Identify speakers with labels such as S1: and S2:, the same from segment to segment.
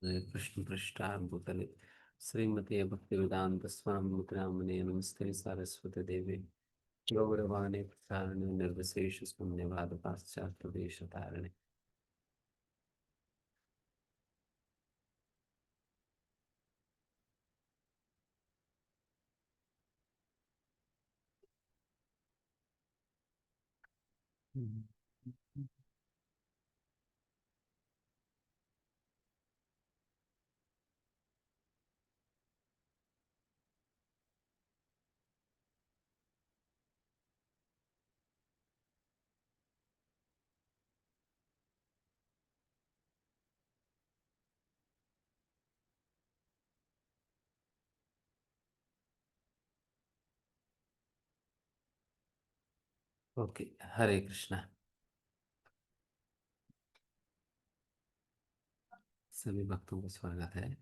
S1: हरे कृष्ण पृष्ठाभूतले श्रीमते भक्तिवेदांत स्वामी ब्राह्मणे नमस्ते सारस्वती देवे गौरवाणी प्रचारणे निर्विशेष शून्यवाद पाश्चात्य देश तारणे। ओके, हरे कृष्णा। सभी भक्तों का स्वागत है।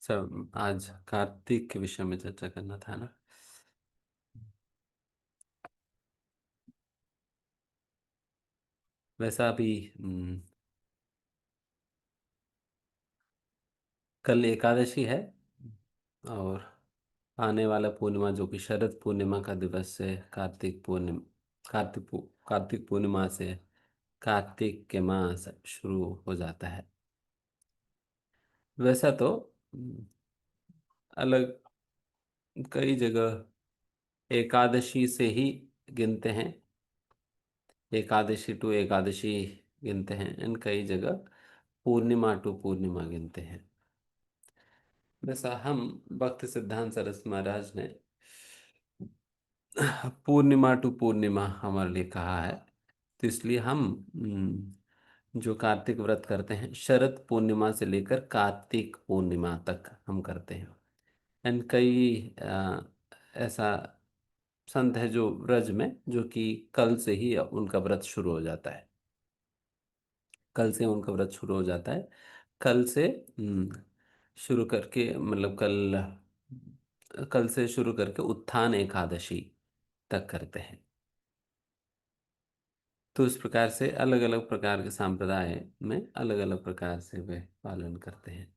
S1: सब आज कार्तिक के विषय में चर्चा करना था ना। वैसा अभी कल एकादशी है और आने वाला पूर्णिमा जो कि शरद पूर्णिमा का दिवस है, कार्तिक पूर्णिमा। कार्तिक पूर्णिमा से कार्तिक के मास शुरू हो जाता है। वैसा तो अलग कई जगह एकादशी से ही गिनते हैं, एकादशी टू एकादशी गिनते हैं। इन कई जगह पूर्णिमा टू पूर्णिमा गिनते हैं। वैसा हम भक्ति सिद्धांत सरस्वती महाराज ने पूर्णिमा टू पूर्णिमा हमारे लिए कहा है। तो इसलिए हम जो कार्तिक व्रत करते हैं शरद पूर्णिमा से लेकर कार्तिक पूर्णिमा तक हम करते हैं। एंड कई ऐसा संत है जो व्रज में जो कि कल से ही उनका व्रत शुरू हो जाता है। कल से उनका व्रत शुरू हो जाता है। कल से शुरू करके मतलब कल से शुरू करके उत्थान एकादशी तक करते हैं। तो इस प्रकार से अलग अलग प्रकार के संप्रदाय में अलग अलग प्रकार से वे पालन करते हैं।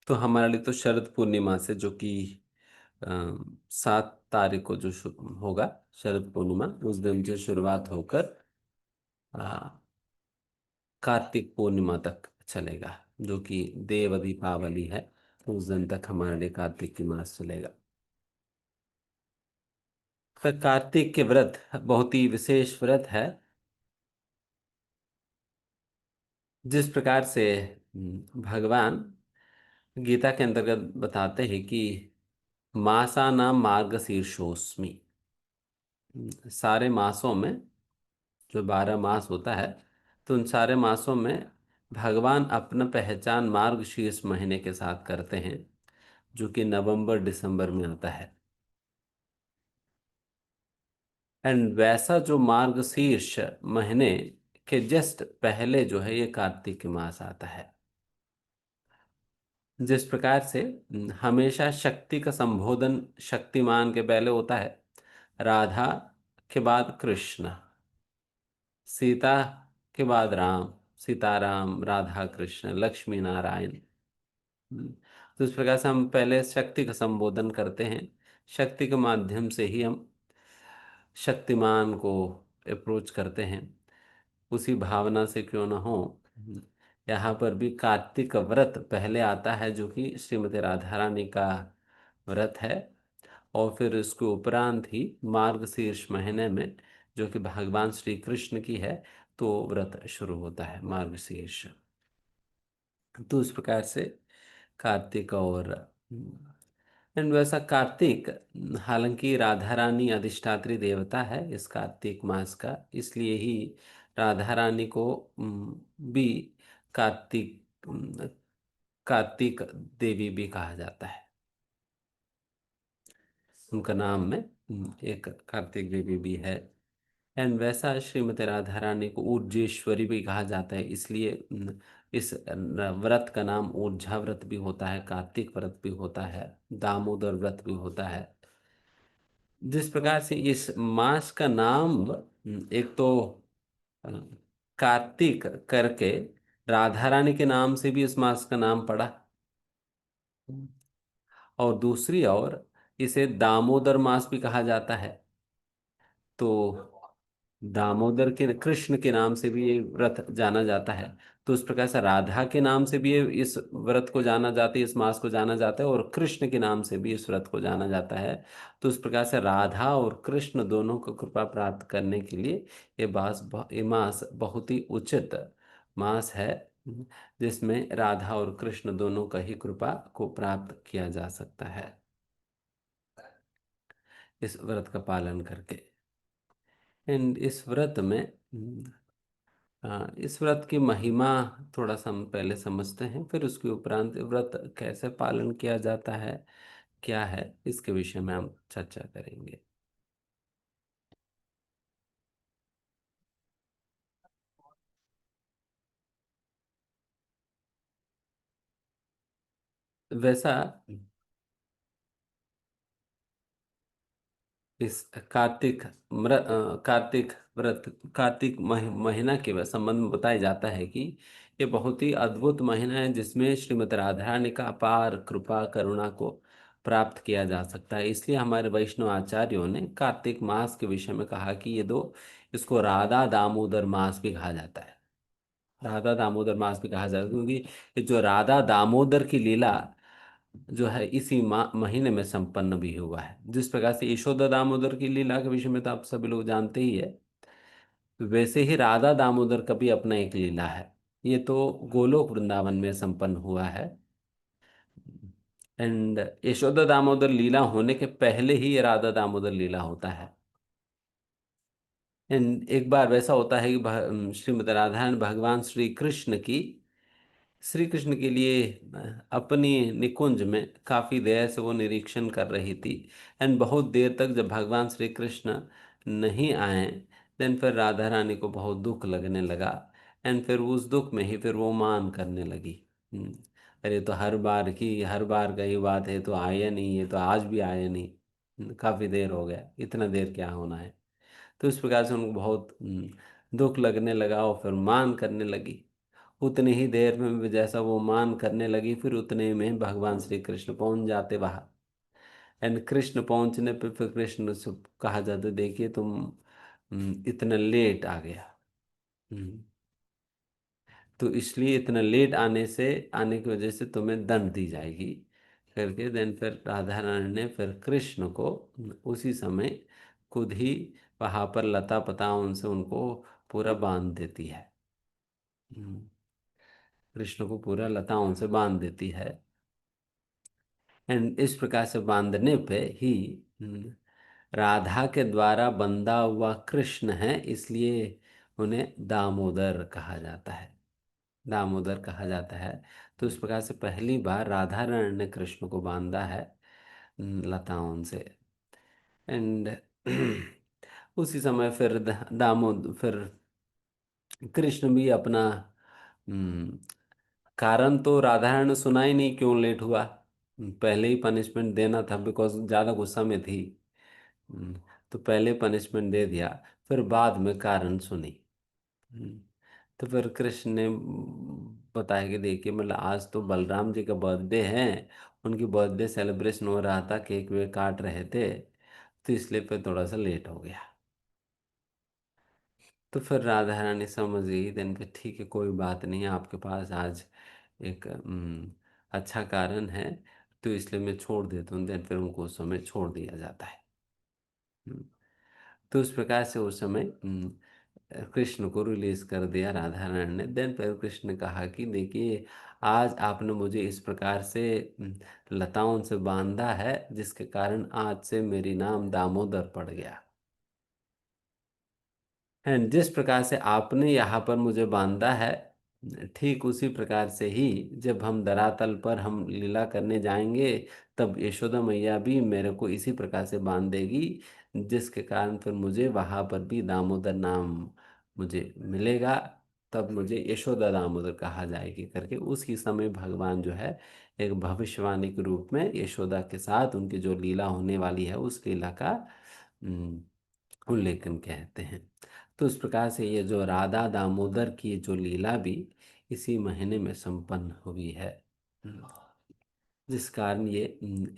S1: तो हमारे लिए तो शरद पूर्णिमा से जो कि 7 तारीख को जो होगा शरद पूर्णिमा, उस दिन से शुरुआत होकर अ, कार्तिक पूर्णिमा तक चलेगा, जो कि देव दीपावली है। उस दिन तक हमारे लिए कार्तिक की मास चलेगा। तो कार्तिक के व्रत बहुत ही विशेष व्रत है। जिस प्रकार से भगवान गीता के अंतर्गत बताते हैं कि मासा नाम मार्ग शीर्षोस्मि। सारे मासों में जो 12 मास होता है, तो उन सारे मासों में भगवान अपना पहचान मार्ग शीर्ष महीने के साथ करते हैं, जो कि नवंबर दिसंबर में आता है। एंड वैसा जो मार्ग शीर्ष महीने के जस्ट पहले जो है ये कार्तिक मास आता है। जिस प्रकार से हमेशा शक्ति का संबोधन शक्तिमान के पहले होता है, राधा के बाद कृष्ण, सीता के बाद राम, सीताराम, राधा कृष्ण, लक्ष्मी नारायण। तो इस प्रकार से हम पहले शक्ति का संबोधन करते हैं। शक्ति के माध्यम से ही हम शक्तिमान को अप्रोच करते हैं। उसी भावना से क्यों ना हो, यहाँ पर भी कार्तिक का व्रत पहले आता है, जो कि श्रीमती राधा रानी का व्रत है। और फिर इसके उपरांत ही मार्गशीर्ष महीने में जो कि भगवान श्री कृष्ण की है, तो व्रत शुरू होता है मार्गशीर्ष। तो इस प्रकार से कार्तिक और एंड वैसा कार्तिक, हालांकि राधा रानी अधिष्ठात्री देवता है इस कार्तिक मास का, इसलिए ही राधा रानी को भी कार्तिक कार्तिक देवी भी कहा जाता है। उनका नाम में एक कार्तिक देवी भी है। एंड वैसा श्रीमती राधा रानी को ऊर्जेश्वरी भी कहा जाता है, इसलिए इस व्रत का नाम ऊर्जा व्रत भी होता है, कार्तिक व्रत भी होता है, दामोदर व्रत भी होता है। जिस प्रकार से इस मास का नाम एक तो अ, कार्तिक करके राधा रानी के नाम से भी इस मास का नाम पड़ा, और दूसरी ओर इसे दामोदर मास भी कहा जाता है। तो दामोदर के कृष्ण के नाम से भी ये व्रत जाना जाता है। तो उस प्रकार से राधा के नाम से भी इस व्रत को जाना जाता है, इस मास को जाना जाता है, और कृष्ण के नाम से भी इस व्रत को जाना जाता है। तो उस प्रकार से राधा और कृष्ण दोनों को कृपा प्राप्त करने के लिए ये मास बहुत ही उचित मास है, जिसमें राधा और कृष्ण दोनों का ही कृपा को प्राप्त किया जा सकता है इस व्रत का पालन करके। एंड इस व्रत में हाँ, इस व्रत की महिमा थोड़ा सा हम पहले समझते हैं, फिर उसके उपरांत व्रत कैसे पालन किया जाता है, क्या है, इसके विषय में हम चर्चा करेंगे। वैसा इस कार्तिक व्रत, महीना के संबंध में बताया जाता है कि ये बहुत ही अद्भुत महीना है, जिसमें श्रीमद् राधा रानी का अपार कृपा करुणा को प्राप्त किया जा सकता है। इसलिए हमारे वैष्णव आचार्यों ने कार्तिक मास के विषय में कहा कि ये दो, इसको राधा दामोदर मास भी कहा जाता है। राधा दामोदर मास भी कहा जाता है क्योंकि ये जो राधा दामोदर की लीला जो है इसी महीने में संपन्न भी हुआ है। जिस प्रकार से यशोदा दामोदर की लीला के विषय में तो आप सभी लोग जानते ही है, वैसे ही राधा दामोदर का भी अपना एक लीला है। ये तो गोलोक वृंदावन में संपन्न हुआ है। एंड यशोदा दामोदर लीला होने के पहले ही ये राधा दामोदर लीला होता है। एंड एक बार वैसा होता है कि श्रीमद् राधायण भगवान श्री कृष्ण के लिए अपनी निकुंज में काफी देर से वो निरीक्षण कर रही थी। एंड बहुत देर तक जब भगवान श्री कृष्ण नहीं आए, देन फिर राधा रानी को बहुत दुख लगने लगा। एंड फिर उस दुख में ही फिर वो मान करने लगी। हम्म, अरे तो हर बार का ही बात है, तो आया नहीं, है तो आज भी आया नहीं। काफी देर हो गया, इतना देर क्या होना है। तो इस प्रकार से उनको बहुत दुख लगने लगा और फिर मान करने लगी। उतनी ही देर में भी जैसा वो मान करने लगी, फिर उतने में भगवान श्री कृष्ण पहुंच जाते वहां। एंड कृष्ण पहुंचने पे फिर कृष्ण से कहा जाता, देखिए तुम इतना लेट आ गया। हम्म, तो इसलिए इतना लेट आने की वजह से तुम्हें दंड दी जाएगी करके। देन फिर राधा रानी ने फिर कृष्ण को उसी समय खुद ही वहां पर लता पताओं से उनको पूरा बांध देती है। हम्म, कृष्ण को पूरा लताओं से बांध देती है। एंड इस प्रकार से बांधने पे ही राधा के द्वारा बंधा हुआ कृष्ण है, इसलिए उन्हें दामोदर कहा जाता है। दामोदर कहा जाता है। तो इस प्रकार से पहली बार राधा रानी ने कृष्ण को बांधा है लताओं से। एंड उसी समय फिर दामोद फिर कृष्ण भी अपना हम्म, कारण तो राधा रानी ने सुना ही नहीं क्यों लेट हुआ। पहले ही पनिशमेंट देना था, बिकॉज ज़्यादा गुस्सा में थी। हम्म, तो पहले पनिशमेंट दे दिया, फिर बाद में कारण सुनी। हम्म, तो फिर कृष्ण ने बताया कि देखिए, मतलब आज तो बलराम जी का बर्थडे है, उनकी बर्थडे सेलिब्रेशन हो रहा था, केक वेक काट रहे थे, तो इसलिए फिर थोड़ा सा लेट हो गया। तो फिर राधा रानी समझ गई, देन फिर ठीक है, कोई बात नहीं, आपके पास आज एक अच्छा कारण है, तो इसलिए मैं छोड़ देता हूँ। देन फिर उनको उस समय छोड़ दिया जाता है। हम्म, तो उस प्रकार से उस समय कृष्ण को रिलीज कर दिया राधा रानी ने। देन फिर कृष्ण ने कहा कि देखिए, आज आपने मुझे इस प्रकार से लताओं से बांधा है, जिसके कारण आज से मेरी नाम दामोदर पड़ गया। एंड जिस प्रकार से आपने यहाँ पर मुझे बांधा है, ठीक उसी प्रकार से ही जब हम धरातल पर हम लीला करने जाएंगे, तब यशोदा मैया भी मेरे को इसी प्रकार से बांध देगी, जिसके कारण फिर मुझे वहाँ पर भी दामोदर नाम मुझे मिलेगा। तब मुझे यशोदा दामोदर कहा जाएगी करके उसी समय भगवान जो है एक भविष्यवाणी के रूप में यशोदा के साथ उनकी जो लीला होने वाली है, उस लीला का उल्लेखन कहते हैं। तो इस प्रकार से ये जो राधा दामोदर की जो लीला भी इसी महीने में संपन्न हुई है। हम्म, जिस कारण ये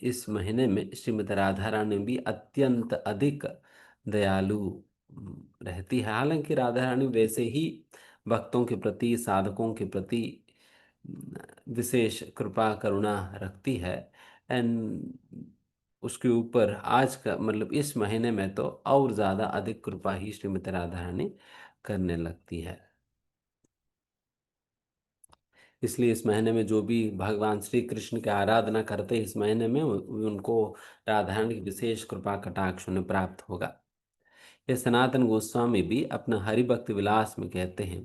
S1: इस महीने में श्रीमती राधा रानी भी अत्यंत अधिक दयालु रहती है। हालांकि राधा रानी वैसे ही भक्तों के प्रति, साधकों के प्रति विशेष कृपा करुणा रखती है। एंड उसके ऊपर आज का मतलब इस महीने में तो और ज़्यादा अधिक कृपा ही श्रीमती राधा रानी करने लगती है। इसलिए इस महीने में जो भी भगवान श्री कृष्ण की आराधना करते हैं इस महीने में उनको राधा रानी की विशेष कृपा कटाक्ष उन्हें प्राप्त होगा। ये सनातन गोस्वामी भी अपना हरिभक्त विलास में कहते हैं।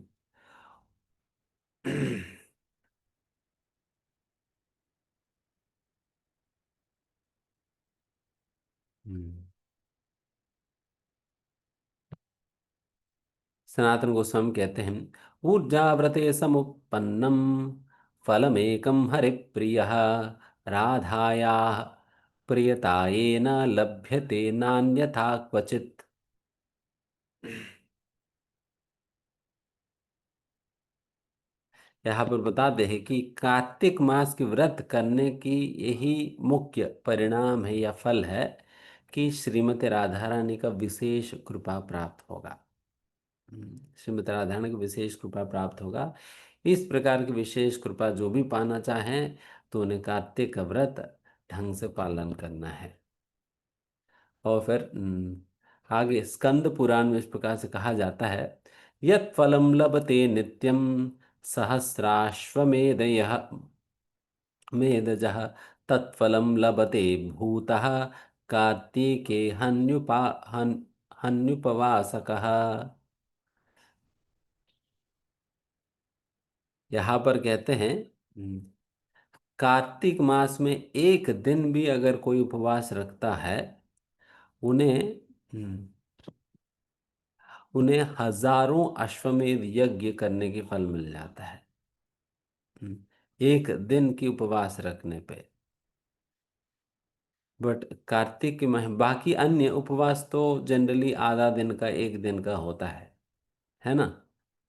S1: हम्म। सनातन गोस्वामी कहते हैं, ऊर्जाव्रते समुत्पन्नम फलमेकं हरिप्रियः राधायाः प्रियताये न लभ्यते नान्यथा क्वचित्। यहाँ पर बताते हैं कि कार्तिक मास के व्रत करने की यही मुख्य परिणाम है या फल है कि श्रीमती राधा रानी का विशेष कृपा प्राप्त होगा। श्रीमती राधा रानी की विशेष कृपा प्राप्त होगा। इस प्रकार की विशेष कृपा जो भी पाना चाहें तो उन्हें कार्तिक का व्रत ढंग से पालन करना है। और फिर आगे स्कंद पुराण में इस प्रकार से कहा जाता है, यत् फलम लभते नित्यम सहस्राश्वमेधयः मेधजः तत्फलं लभते भूतः कार्तिके हन्युपवासकः। यहाँ पर कहते हैं, हम्म, कार्तिक मास में एक दिन भी अगर कोई उपवास रखता है उन्हें हम्म, उन्हें हजारों अश्वमेध यज्ञ करने के फल मिल जाता है। हम्म, एक दिन की उपवास रखने पे। बट कार्तिक के महीने बाकी अन्य उपवास तो जनरली आधा दिन का, एक दिन का होता है ना।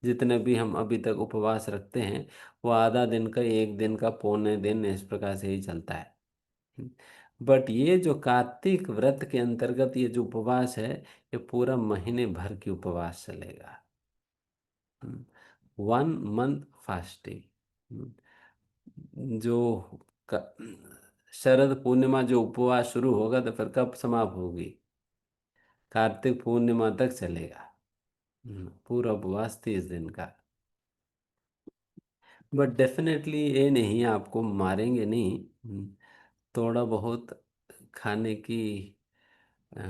S1: जितने भी हम अभी तक उपवास रखते हैं वो आधा दिन का, एक दिन का, पौने दिन, इस प्रकार से ही चलता है। बट ये जो कार्तिक व्रत के अंतर्गत ये जो उपवास है ये पूरा महीने भर की उपवास चलेगा। 1 मंथ फास्टिंग। जो शरद पूर्णिमा जो उपवास शुरू होगा तो फिर कब समाप्त होगी? कार्तिक पूर्णिमा तक चलेगा। पूरा उपवास 30 दिन का। बट डेफिनेटली ये नहीं, आपको मारेंगे नहीं। थोड़ा बहुत खाने की अ,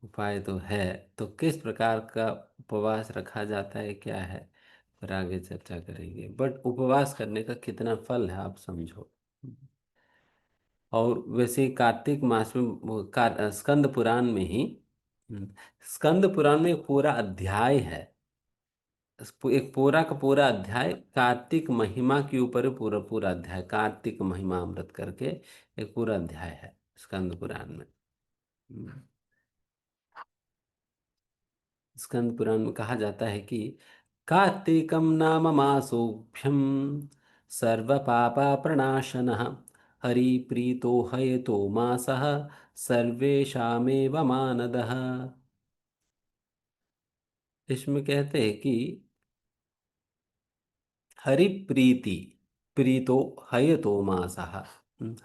S1: उपाय तो है। तो किस प्रकार का उपवास रखा जाता है, क्या है, फिर आगे चर्चा करेंगे। बट उपवास करने का कितना फल है आप समझो। और वैसे ही कार्तिक मास में स्कंद पुराण में ही स्कंद पुराण में एक पूरा अध्याय है। एक पूरा का पूरा अध्याय कार्तिक महिमा के ऊपर है। पूरा पूरा अध्याय कार्तिक महिमा अमृत करके एक पूरा अध्याय है स्कंद पुराण में। हम्म, स्कंद पुराण में कहा जाता है कि कार्तिकं नाम मासोभ्यं सर्व पापा प्रणाशनः हरिप्रीतो हयतो मासः सर्वेषामेव मानदः। इसमें कहते हैं कि हरिप्रीति प्रीतो हयतो मासः।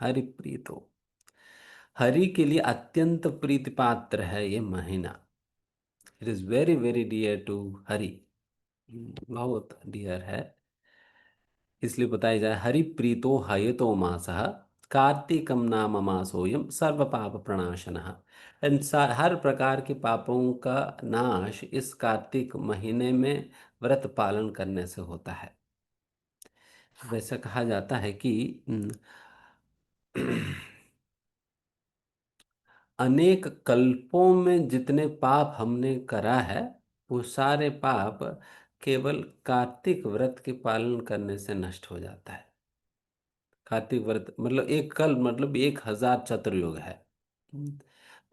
S1: हरिप्रीतो, हरि के लिए अत्यंत प्रीति पात्र है ये महीना। It is very very dear to Hari. बहुत डियर है। इसलिए बताया जाए, हरि प्रीतो हयतो मासः कार्तिकम नाम मासोयम सर्व पाप प्रणाशनः। हर प्रकार के पापों का नाश इस कार्तिक महीने में व्रत पालन करने से होता है। वैसे कहा जाता है कि अनेक कल्पों में जितने पाप हमने करा है वो सारे पाप केवल कार्तिक व्रत के पालन करने से नष्ट हो जाता है। कार्तिक व्रत मतलब एक कल मतलब 1000 चतुर्युग है।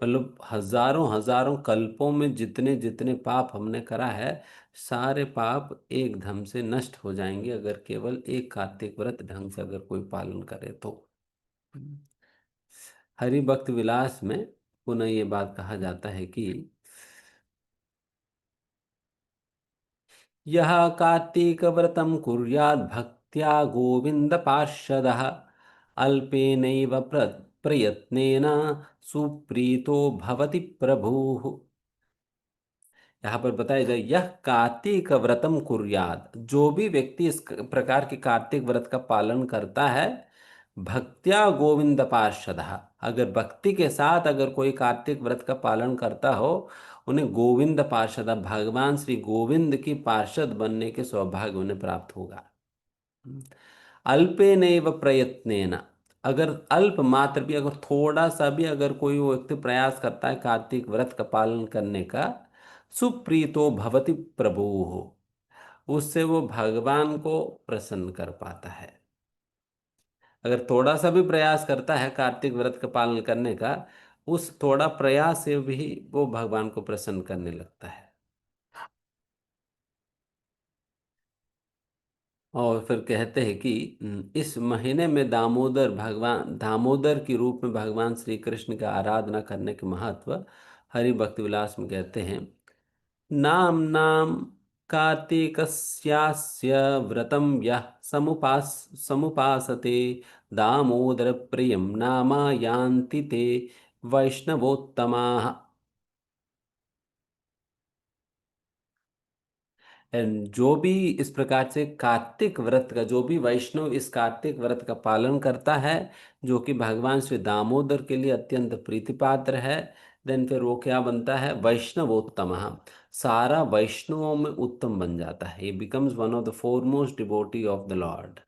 S1: मतलब हजारों हजारों कल्पों में जितने जितने पाप हमने करा है, सारे पाप एकदम से नष्ट हो जाएंगे अगर केवल एक कार्तिक व्रत ढंग से अगर कोई पालन करे तो। हरि भक्त विलास में पुनः ये बात कहा जाता है कि यह कार्तिक व्रतम कुर्याद् भक्त्या गोविंद पार्षदः अल्पेनैव प्रयत्नेन सुप्रीतो भवति प्रभुः। यहाँ पर बताया जाए, यह कार्तिक व्रतम कुर्याद, जो भी व्यक्ति इस प्रकार के कार्तिक व्रत का पालन करता है, भक्त्या गोविंद पार्षद, अगर भक्ति के साथ अगर कोई कार्तिक व्रत का पालन करता हो, उन्हें गोविंद पार्षद, भगवान श्री गोविंद की पार्षद बनने के सौभाग्य उन्हें प्राप्त होगा। अल्पेनैव प्रयत्नेन, अगर अल्प मात्र भी, अगर थोड़ा सा भी अगर कोई वो व्यक्ति प्रयास करता है कार्तिक व्रत का पालन करने का, सुप्रीतो भवति प्रभु, उससे वो भगवान को प्रसन्न कर पाता है। अगर थोड़ा सा भी प्रयास करता है कार्तिक व्रत का पालन करने का, उस थोड़ा प्रयास से भी वो भगवान को प्रसन्न करने लगता है। और फिर कहते हैं कि इस महीने में दामोदर भगवान, दामोदर के रूप में भगवान श्री कृष्ण का आराधना करने के महत्व हरि भक्ति विलास में कहते हैं। नाम नाम कार्तिकस्यास्य व्रतम यः समुपासते दामोदर प्रियम नामा यान्ति ते वैष्णवोत्तमाः। एंड जो भी इस प्रकार से कार्तिक व्रत का, जो भी वैष्णव इस कार्तिक व्रत का पालन करता है, जो कि भगवान श्री दामोदर के लिए अत्यंत प्रीतिपात्र है, देन फिर वो क्या बनता है, वैष्णवोत्तम, सारा वैष्णवों में उत्तम बन जाता है। ये becomes one of the foremost devotee of the lord.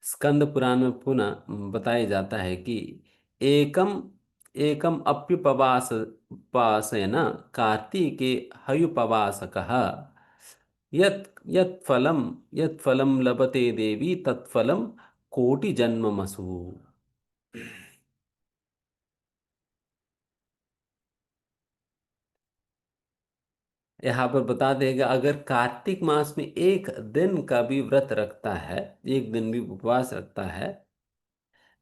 S1: Skanda Purana में पुनः बताया जाता है कि एकम एकम अप्युपवास उपासेन कार्तिके हयुपवासकः यत् फलं लभते देवी तत्फलं कोटि जन्ममसु। यहाँ पर बता देगा, अगर कार्तिक मास में एक दिन का भी व्रत रखता है, एक दिन भी उपवास रखता है,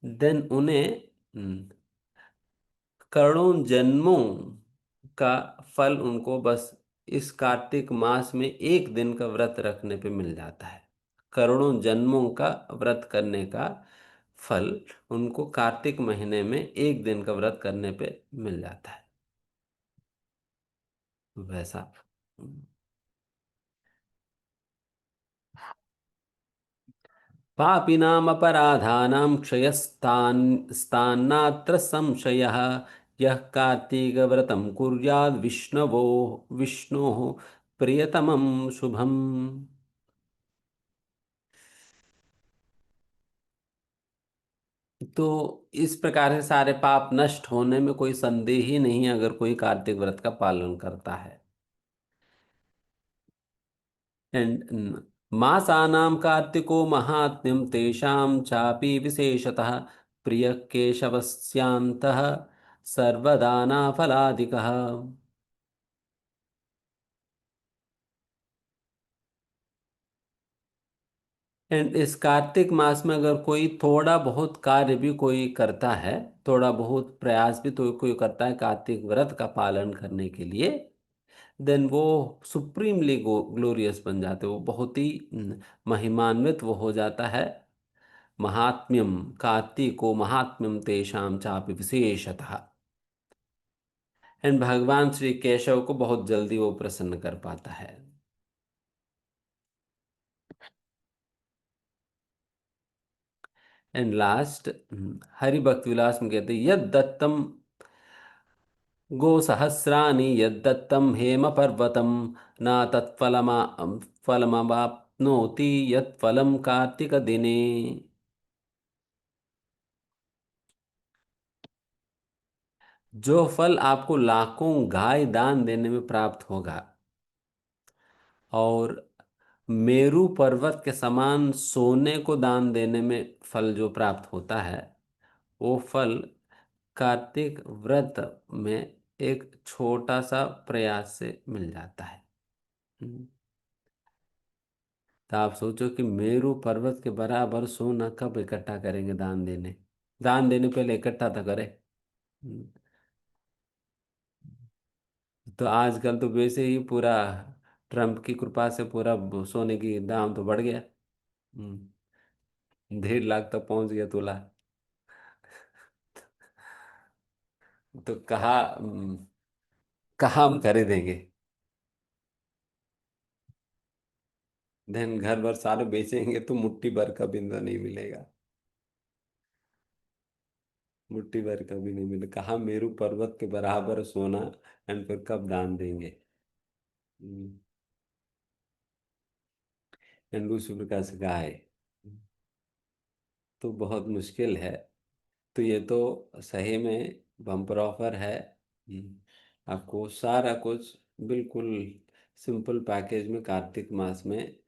S1: देन उन्हें करोड़ों जन्मों का फल उनको बस इस कार्तिक मास में एक दिन का व्रत रखने पे मिल जाता है। करोड़ों जन्मों का व्रत करने का फल उनको कार्तिक महीने में एक दिन का व्रत करने पे मिल जाता है। वैसा पापिनामपराधानां क्षयस्तान् स्थानात्र संशयः यः कार्तीकव्रतं कुर्याद् विष्णोः प्रियतमं शुभम्। तो इस प्रकार से सारे पाप नष्ट होने में कोई संदेह ही नहीं है अगर कोई कार्तिक व्रत का पालन करता है। एंड मासानां कार्तिको महात्म्यं तेषां चापि विशेषतः प्रिय केशवस्यान्तः सर्वदानाफलादिकः। एंड इस कार्तिक मास में अगर कोई थोड़ा बहुत कार्य भी कोई करता है, थोड़ा बहुत प्रयास भी तो कोई करता है कार्तिक व्रत का पालन करने के लिए, देन वो सुप्रीमली ग्लोरियस बन जाते, वो बहुत ही महिमान्वित वो हो जाता है। महात्म्यम कार्तिको महात्म्यम तेषाम चापि विशेषतः। एंड भगवान श्री केशव को बहुत जल्दी वो प्रसन्न कर पाता है। एंड लास्ट हरि भक्त विलास में कहते हैं, यद दत्तम गोसहस्राणि यद्दत्तं हेमपर्वतं न तत्फलमा फलमवाप्नोति यत्फलं कार्तिकदिने। जो फल आपको लाखों गाय दान देने में प्राप्त होगा, और मेरु पर्वत के समान सोने को दान देने में फल जो प्राप्त होता है, वो फल कार्तिक व्रत में एक छोटा सा प्रयास से मिल जाता है। हम्म। तो आप सोचो कि मेरु पर्वत के बराबर सोना कब इकट्ठा करेंगे दान देने। दान देने पहले इकट्ठा तो करे। हम्म। तो आजकल तो वैसे ही पूरा ट्रम्प की कृपा से पूरा सोने की दाम तो बढ़ गया। 1.5 लाख तक पहुंच गया तोला। तो कहाँ हम खरीदेंगे। धन घर भर सारे बेचेंगे तो मुट्ठी भर का बिंदा नहीं मिलेगा। मुट्ठी भर का भी नहीं मिलेगा, कहाँ मेरू पर्वत के बराबर सोना। एंड फिर कब दान देंगे। हम्म, एंड उसी प्रकार से गाय। तो बहुत मुश्किल है। तो ये तो सही में बम्पर ऑफर है। आपको सारा कुछ बिल्कुल सिंपल पैकेज में कार्तिक मास में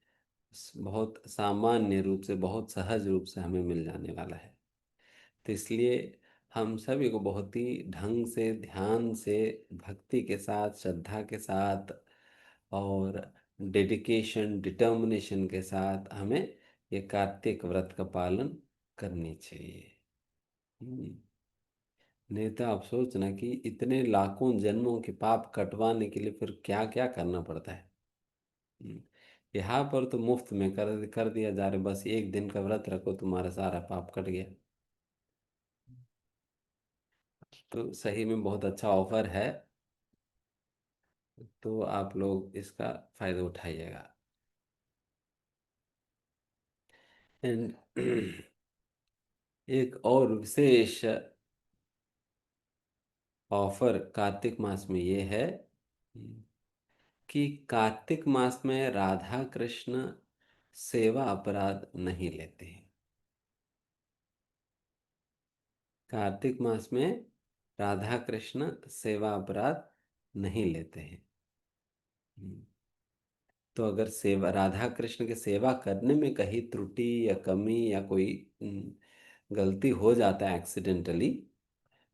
S1: बहुत सामान्य रूप से, बहुत सहज रूप से हमें मिल जाने वाला है। तो इसलिए हम सभी को बहुत ही ढंग से, ध्यान से, भक्ति के साथ, श्रद्धा के साथ और डेडिकेशन, डिटर्मिनेशन के साथ हमें ये कार्तिक व्रत का पालन करनी चाहिए। हम्म। नहीं तो आप सोचना कि इतने लाखों जन्मों के पाप कटवाने के लिए फिर क्या क्या करना पड़ता है। हम्म। यहाँ पर तो मुफ्त में कर कर दिया जा रहा है, बस एक दिन का व्रत रखो तुम्हारा सारा पाप कट गया। तो सही में बहुत अच्छा ऑफर है। तो आप लोग इसका फायदा उठाइएगा। एंड एक और विशेष ऑफर कार्तिक मास में ये है कि कार्तिक मास में राधा कृष्ण सेवा अपराध नहीं लेते हैं। कार्तिक मास में राधा कृष्ण सेवा अपराध नहीं लेते हैं। हम्म। तो अगर सेवा, राधा कृष्ण की सेवा करने में कहीं त्रुटि या कमी या कोई गलती हो जाता है एक्सीडेंटली,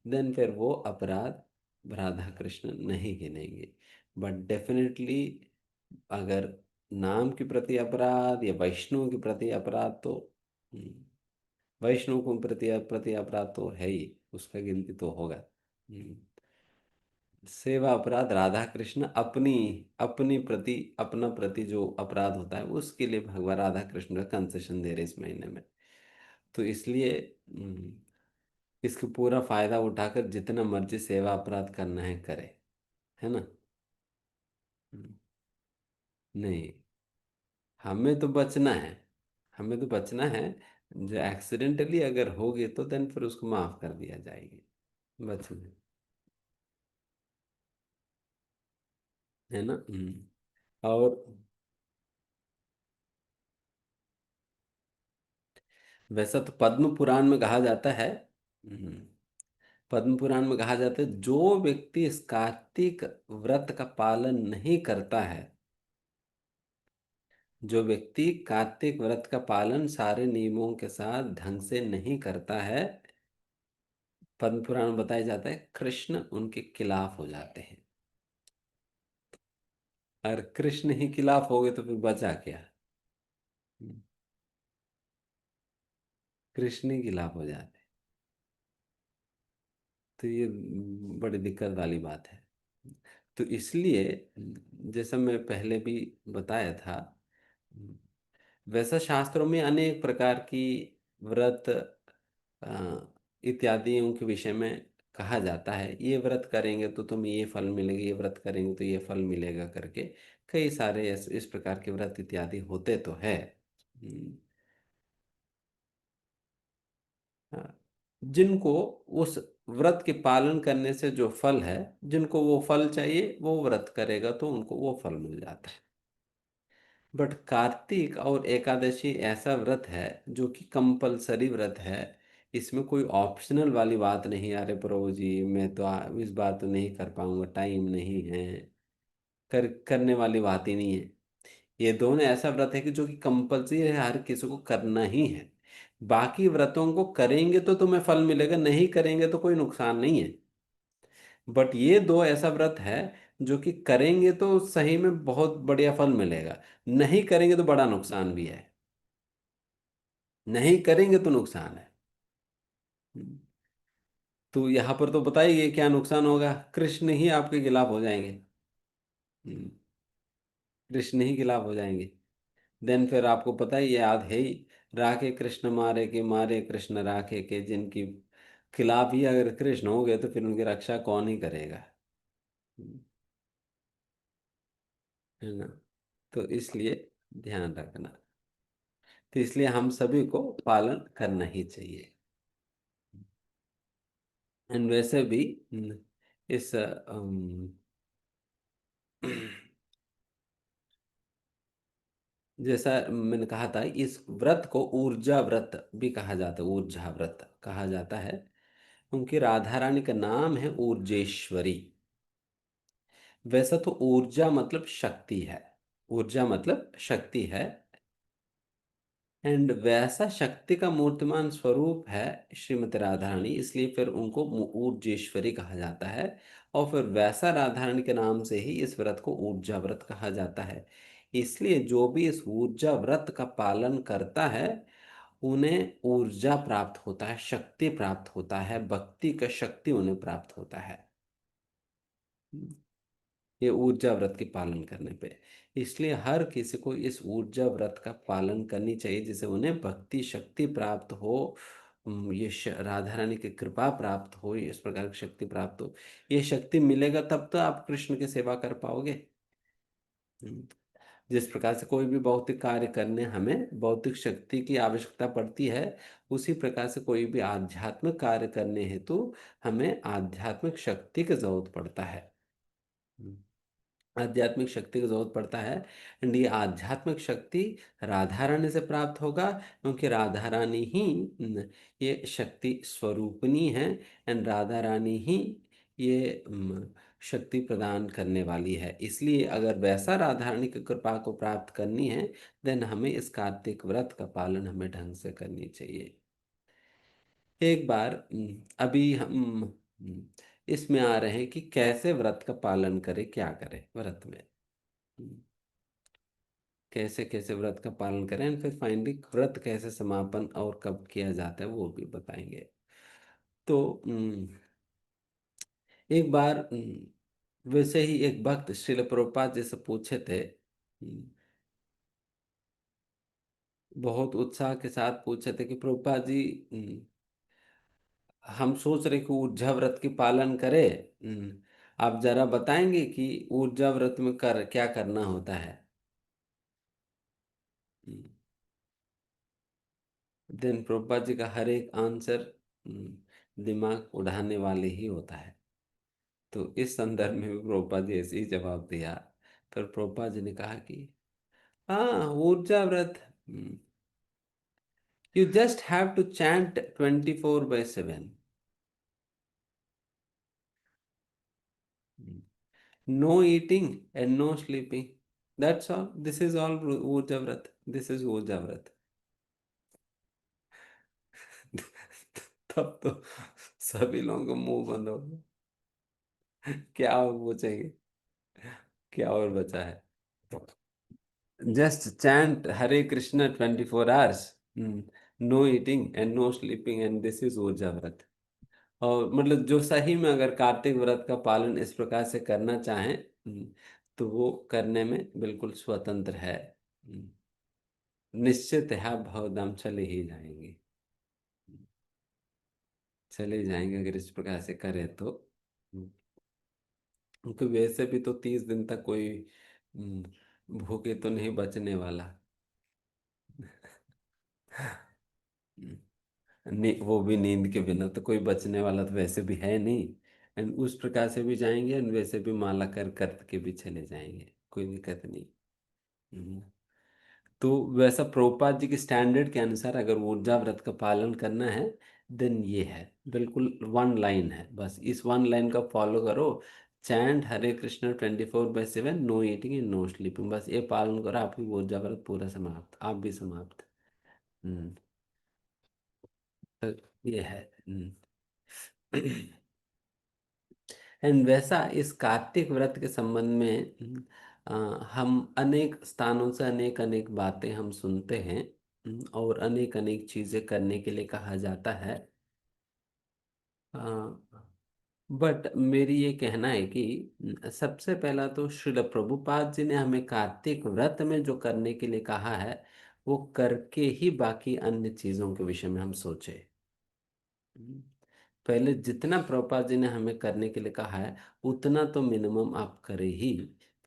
S1: देन फिर वो अपराध राधा कृष्ण नहीं गिनेंगे। बट डेफिनेटली अगर नाम के प्रति अपराध या वैष्णव के प्रति अपराध तो वैष्णव को प्रति प्रति अपराध तो है ही, उसका गिनती तो होगा। हम्म। सेवा अपराध राधा कृष्ण अपनी अपनी प्रति, अपना प्रति जो अपराध होता है उसके लिए भगवान राधा कृष्ण का कंसेशन दे रहे इस महीने में। तो इसलिए इसका पूरा फायदा उठाकर जितना मर्जी सेवा अपराध करना है करे। है ना। हम्म। नहीं, हमें तो बचना है। हमें तो बचना है। जो एक्सीडेंटली अगर हो गए तो देन फिर उसको माफ कर दिया जाएगी। बचना है ना। और वैसा तो पद्म पुराण में कहा जाता है। हम्म, पद्म पुराण में कहा जाता है जो व्यक्ति इस कार्तिक व्रत का पालन नहीं करता है, जो व्यक्ति कार्तिक व्रत का पालन सारे नियमों के साथ ढंग से नहीं करता है, पद्म पुराण में बताया जाता है कृष्ण उनके खिलाफ हो जाते हैं। और कृष्ण ही खिलाफ हो गए तो फिर बचा क्या। हम्म, कृष्ण ही खिलाफ हो जाते हैं। तो ये बड़ी दिक्कत वाली बात है। तो इसलिए जैसा मैं पहले भी बताया था, वैसा शास्त्रों में अनेक प्रकार की व्रत इत्यादियों के विषय में कहा जाता है। ये व्रत करेंगे तो तुम्हें ये फल मिलेगा, ये व्रत करेंगे तो ये फल मिलेगा करके कई सारे इस प्रकार के व्रत इत्यादि होते तो है। हम्म। हाँ, जिनको उस व्रत के पालन करने से जो फल है, जिनको वो फल चाहिए वो व्रत करेगा तो उनको वो फल मिल जाता है। बट कार्तिक और एकादशी ऐसा व्रत है जो कि कंपलसरी व्रत है। इसमें कोई ऑप्शनल वाली बात नहीं, अरे प्रभु जी मैं तो इस बार तो नहीं कर पाऊंगा, टाइम नहीं है, करने वाली बात ही नहीं है। ये दोनों ऐसा व्रत है कि जो कि कंपल्सरी है, हर किसी को करना ही है। बाकी व्रतों को करेंगे तो तुम्हें फल मिलेगा, नहीं करेंगे तो कोई नुकसान नहीं है। बट ये दो ऐसा व्रत है जो कि करेंगे तो सही में बहुत बढ़िया फल मिलेगा, नहीं करेंगे तो बड़ा नुकसान भी है। नहीं करेंगे तो नुकसान है। हम्म। तो यहाँ पर तो बताइए क्या नुकसान होगा, कृष्ण ही आपके खिलाफ हो जाएंगे। हम्म, कृष्ण ही खिलाफ हो जाएंगे। देन फिर आपको पता ही याद है ही, राखे कृष्ण मारे के मारे कृष्ण राखे के, जिनकी खिलाफ ही अगर कृष्ण हो गए तो फिर उनकी रक्षा कौन ही करेगा। हम्म, है ना। तो इसलिए ध्यान रखना। तो इसलिए हम सभी को पालन करना ही चाहिए। एंड वैसे भी इस जैसा मैंने कहा था, इस व्रत को ऊर्जा व्रत भी कहा जाता है, ऊर्जा व्रत कहा जाता है। उनकी राधा रानी का नाम है ऊर्जेश्वरी। वैसा तो ऊर्जा मतलब शक्ति है, ऊर्जा मतलब शक्ति है। एंड वैसा शक्ति का मूर्तिमान स्वरूप है श्रीमती राधा रानी, इसलिए फिर उनको ऊर्जेश्वरी कहा जाता है। और फिर वैसा राधा रानी के नाम से ही इस व्रत को ऊर्जा व्रत कहा जाता है। इसलिए जो भी इस ऊर्जा व्रत का पालन करता है, उन्हें ऊर्जा प्राप्त होता है, शक्ति प्राप्त होता है, भक्ति का शक्ति उन्हें प्राप्त होता है। ये ऊर्जा व्रत के पालन करने पे। इसलिए हर किसी को इस ऊर्जा व्रत का पालन करनी चाहिए, जिससे उन्हें भक्ति शक्ति प्राप्त हो। ये राधा रानी की कृपा प्राप्त हो, इस प्रकार की शक्ति प्राप्त हो। ये शक्ति मिलेगा तब तो आप कृष्ण की सेवा कर पाओगे। हम्म, जिस प्रकार से कोई भी भौतिक कार्य करने हमें भौतिक शक्ति की आवश्यकता पड़ती है, उसी प्रकार से कोई भी आध्यात्मिक कार्य करने हेतु हमें आध्यात्मिक शक्ति की जरूरत पड़ता है। हम्म। आध्यात्मिक शक्ति की जरूरत पड़ता है। एंड ये आध्यात्मिक शक्ति राधा रानी से प्राप्त होगा, क्योंकि राधा रानी ही ये शक्ति स्वरूपिणी है। एंड राधा रानी ही ये शक्ति प्रदान करने वाली है। इसलिए अगर वैसा राधा रानी की कृपा को प्राप्त करनी है, देन हमें इस कार्तिक व्रत का पालन हमें ढंग से करनी चाहिए। एक बार अभी हम इसमें आ रहे हैं कि कैसे व्रत का पालन करें, क्या करें व्रत में। हम्म, कैसे कैसे व्रत का पालन करें, and फिर फाइनली व्रत कैसे समापन और कब किया जाता है वो भी बताएंगे। तो एक बार वैसे ही एक भक्त श्रील प्रभुपाद जी से पूछे थे। बहुत उत्साह के साथ पूछे थे कि प्रभुपाद जी, हम सोच रहे कि ऊर्जा व्रत की पालन करें। आप जरा बताएंगे कि ऊर्जा व्रत में कर क्या करना होता है। देन प्रभुपाद जी का हर एक आंसर दिमाग उड़ाने वाले ही होता है। तो इस संदर्भ में भी प्रभुपाद जी ऐसे ही जवाब दिया। फिर प्रभुपाद जी ने कहा कि हाँ, ऊर्जा व्रत, you just have to chant 24/7। No eating and no sleeping, that's all, this is all ऊर्जा व्रत, दिस इज ऊर्जा व्रत। तब तो सभी लोगों का मुंह बंद हो गया। क्या और पूछेंगे, क्या और बचा है। Just chant Hare Krishna 24 hours, no eating and no sleeping, and this is ऊर्जा व्रत। और मतलब जो सही में अगर कार्तिक व्रत का पालन इस प्रकार से करना चाहें, तो वो करने में बिल्कुल स्वतंत्र है। हम्म, निश्चित है भवदम चले ही जाएंगे। चले जाएंगे अगर इस प्रकार से करें तो। क्योंकि वैसे भी तो 30 दिन तक कोई भूखे तो नहीं बचने वाला। वो भी नींद के बिना तो कोई बचने वाला तो वैसे भी है नहीं। एंड उस प्रकार से भी जाएंगे, एंड वैसे भी माला कर करके भी चले जाएंगे, कोई दिक्कत नहीं। हम्म। तो वैसा प्रभुपाद जी के स्टैंडर्ड के अनुसार अगर ऊर्जा व्रत का पालन करना है, देन ये है, बिल्कुल वन लाइन है, बस इस वन लाइन का फॉलो करो। Chant Hare Krishna 24/7, no eating and no sleeping, बस ये पालन करो, आपकी वो जबरदस्त पूरा समाप्त, आप भी समाप्त। हम्म। तो ये है। एंड वैसा इस कार्तिक व्रत के संबंध में हम अनेक स्थानों से अनेक अनेक बातें हम सुनते हैं। और अनेक अनेक चीजें करने के लिए कहा जाता है। बट मेरी ये कहना है कि सबसे पहला तो श्रील प्रभुपाद जी ने हमें कार्तिक व्रत में जो करने के लिए कहा है, वो करके ही बाकी अन्य चीजों के विषय में हम सोचे। पहले जितना प्रभुपाद जी ने हमें करने के लिए कहा है, उतना तो मिनिमम आप करें ही।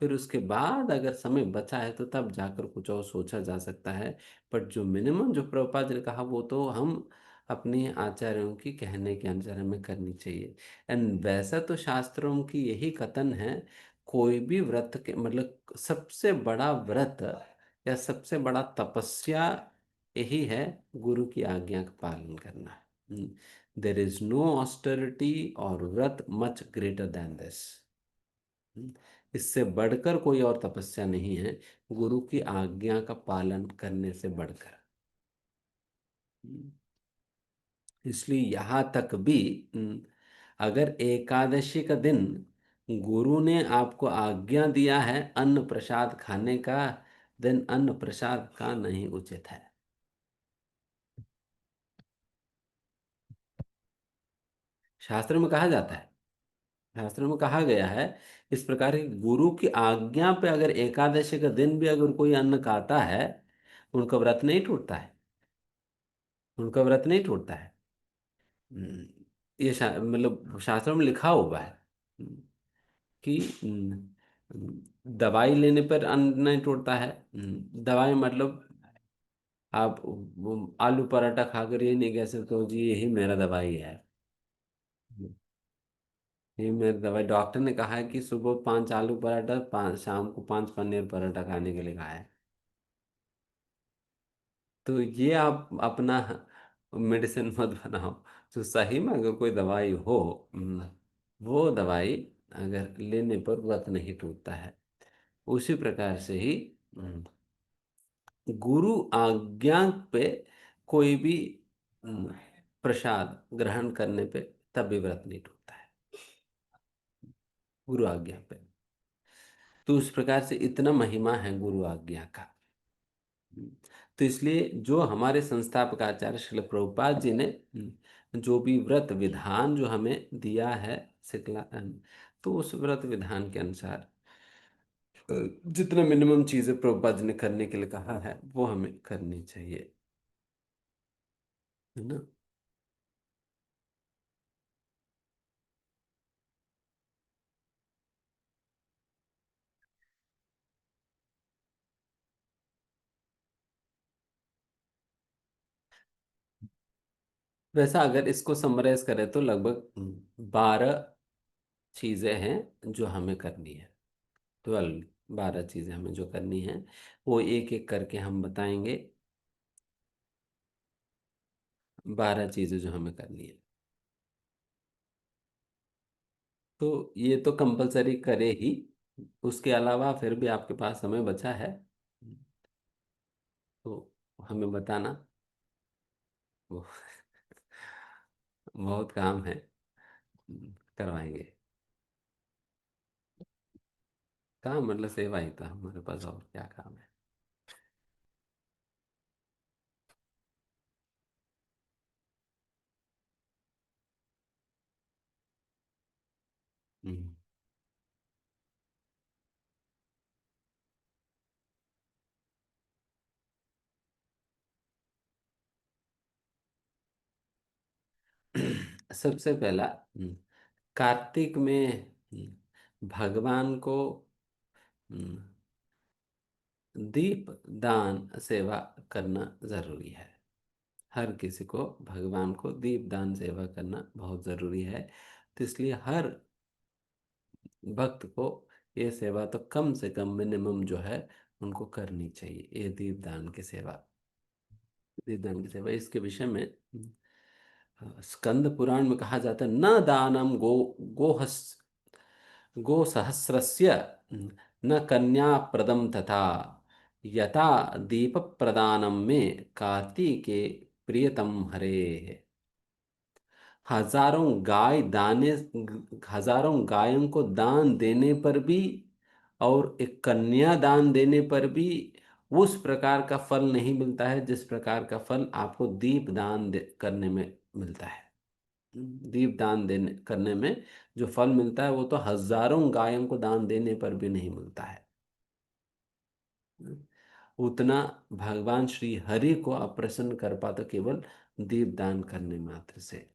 S1: फिर उसके बाद अगर समय बचा है तो तब जाकर कुछ और सोचा जा सकता है। बट जो मिनिमम जो प्रभुपाद जी ने कहा, वो तो हम अपने आचार्यों की कहने के अनुसार हमें करनी चाहिए। एंड वैसा तो शास्त्रों की यही कथन है, कोई भी व्रत के मतलब सबसे बड़ा व्रत या सबसे बड़ा तपस्या यही है, गुरु की आज्ञा का पालन करना। देर इज नो ऑस्टेरिटी और व्रत मच ग्रेटर देन दिस। इससे बढ़कर कोई और तपस्या नहीं है, गुरु की आज्ञा का पालन करने से बढ़कर। हम्म, इसलिए यहाँ तक भी अगर एकादशी का दिन गुरु ने आपको आज्ञा दिया है अन्न प्रसाद खाने का, दिन अन्न प्रसाद का नहीं उचित है। शास्त्र में कहा जाता है, शास्त्रों में कहा गया है इस प्रकार की, गुरु की आज्ञा पे अगर एकादशी का दिन भी अगर कोई अन्न खाता है, उनका व्रत नहीं टूटता है, उनका व्रत नहीं टूटता है। ये मतलब शास्त्रों में लिखा हुआ है कि दवाई लेने पर अन्न नहीं टूटता है। दवाई मतलब आप वो आलू पराठा खाकर ये नहीं कह सकते हो जी यही मेरा दवाई है। ये मेरी दवाई, डॉक्टर ने कहा है कि सुबह 5 आलू पराठा, 5 शाम को 5 पनीर पराठा खाने के लिए कहा है। तो ये आप अपना मेडिसिन मत बनाओ। तो सही में अगर कोई दवाई हो, वो दवाई अगर लेने पर व्रत नहीं टूटता है। उसी प्रकार से ही गुरु आज्ञा पे कोई भी हम्म, प्रसाद ग्रहण करने पे तब भी व्रत नहीं टूटता है, गुरु आज्ञा पे। तो उस प्रकार से इतना महिमा है गुरु आज्ञा का। तो इसलिए जो हमारे संस्थापक आचार्य श्रील प्रभुपाद जी ने जो भी व्रत विधान जो हमें दिया है सिखला, तो उस व्रत विधान के अनुसार जितना मिनिमम चीजें प्रभुपाद जी ने करने के लिए कहा है वो हमें करनी चाहिए, है ना। वैसा अगर इसको समराइज करें तो लगभग 12 चीजें हैं जो हमें करनी है। 12 चीजें हमें जो करनी है, वो एक एक करके हम बताएंगे। 12 चीजें जो हमें करनी है, तो ये तो कंपलसरी करे ही। उसके अलावा फिर भी आपके पास समय बचा है, तो हमें बताना। वो बहुत काम है, करवाएंगे। काम मतलब सेवा ही था हमारे पास, और क्या काम है। हम्म। सबसे पहला, कार्तिक में भगवान को हम्म, दीप दान सेवा करना जरूरी है। हर किसी को भगवान को दीप दान सेवा करना बहुत जरूरी है। तो इसलिए हर भक्त को ये सेवा तो कम से कम मिनिमम जो है उनको करनी चाहिए, ये दीपदान की सेवा। दीपदान की सेवा इसके विषय में स्कंद पुराण में कहा जाता है, न दानम गो गोहस गोसहस्रस्य न कन्या प्रदम तथा यथा दीप प्रदानम में कार्तिके प्रियतम हरे। हजारों गाय दाने, हजारों गायों को दान देने पर भी और एक कन्या दान देने पर भी उस प्रकार का फल नहीं मिलता है जिस प्रकार का फल आपको दीप दान करने में मिलता है। दीप दान देने करने में जो फल मिलता है वो तो हजारों गायों को दान देने पर भी नहीं मिलता है। उतना भगवान श्री हरि को आप प्रसन्न कर पाते केवल दीप दान करने मात्र से।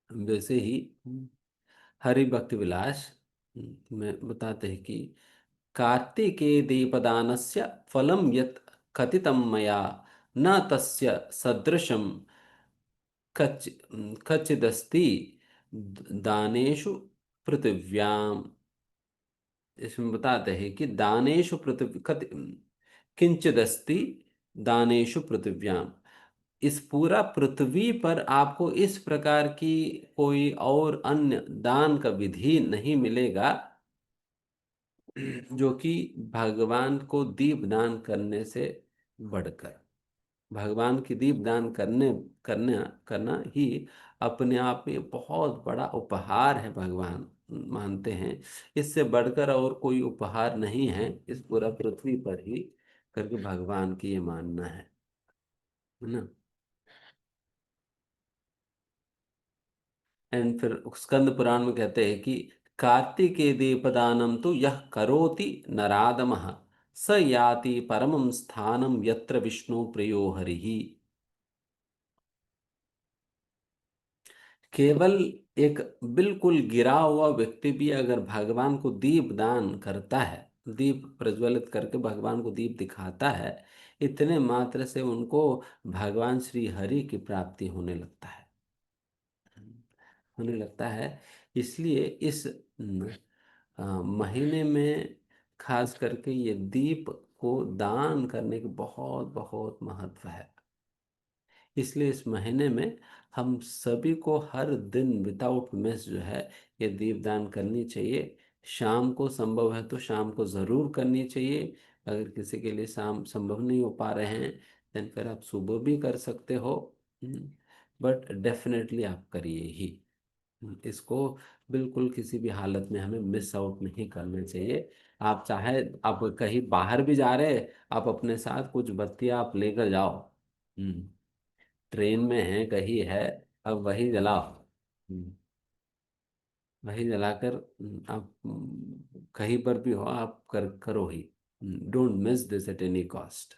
S1: वैसे ही हरि भक्ति विलास में बताते हैं कि कार्तिके दीपदानस्य फलं यत् कथितं मया न तस्य सदृशं कच कचिदस्ति दानेषु पृथिव्याम। इसमें बताते हैं कि दानेषु पृथ्वी किंचिदस्ति दानेषु पृथिव्याम। इस पूरा पृथ्वी पर आपको इस प्रकार की कोई और अन्य दान का विधि नहीं मिलेगा जो कि भगवान को दीप दान करने से बढ़कर। भगवान की दीप दान करने करना ही अपने आप में बहुत बड़ा उपहार है, भगवान मानते हैं। इससे बढ़कर और कोई उपहार नहीं है इस पूरा पृथ्वी पर ही करके भगवान की ये मानना है ना। एंड फिर स्कंद पुराण में कहते हैं कि कार्तिके दीपदानम तो यह करोति नराधमः स याति परमं स्थानम यत्र विष्णु प्रियो हरिः। केवल एक बिल्कुल गिरा हुआ व्यक्ति भी अगर भगवान को दीप दान करता है, दीप प्रज्वलित करके भगवान को दीप दिखाता है, इतने मात्र से उनको भगवान श्री हरि की प्राप्ति होने लगता है, होने लगता है। इसलिए इस महीने में खास करके ये दीप को दान करने की बहुत बहुत महत्व है। इसलिए इस महीने में हम सभी को हर दिन विदाउट मिस जो है ये दीपदान करनी चाहिए। शाम को संभव है तो शाम को ज़रूर करनी चाहिए। अगर किसी के लिए शाम संभव नहीं हो पा रहे हैं देन फिर आप सुबह भी कर सकते हो, बट डेफिनेटली आप करिए ही। इसको बिल्कुल किसी भी हालत में हमें मिस आउट नहीं करना चाहिए। आप चाहे आप कहीं बाहर भी जा रहे हैं, आप अपने साथ कुछ बत्तियां आप लेकर जाओ। ट्रेन में है कहीं है, अब वही जलाओ। हम्म, वही जलाकर आप कहीं पर भी हो आप करो ही। Don't miss this at any cost.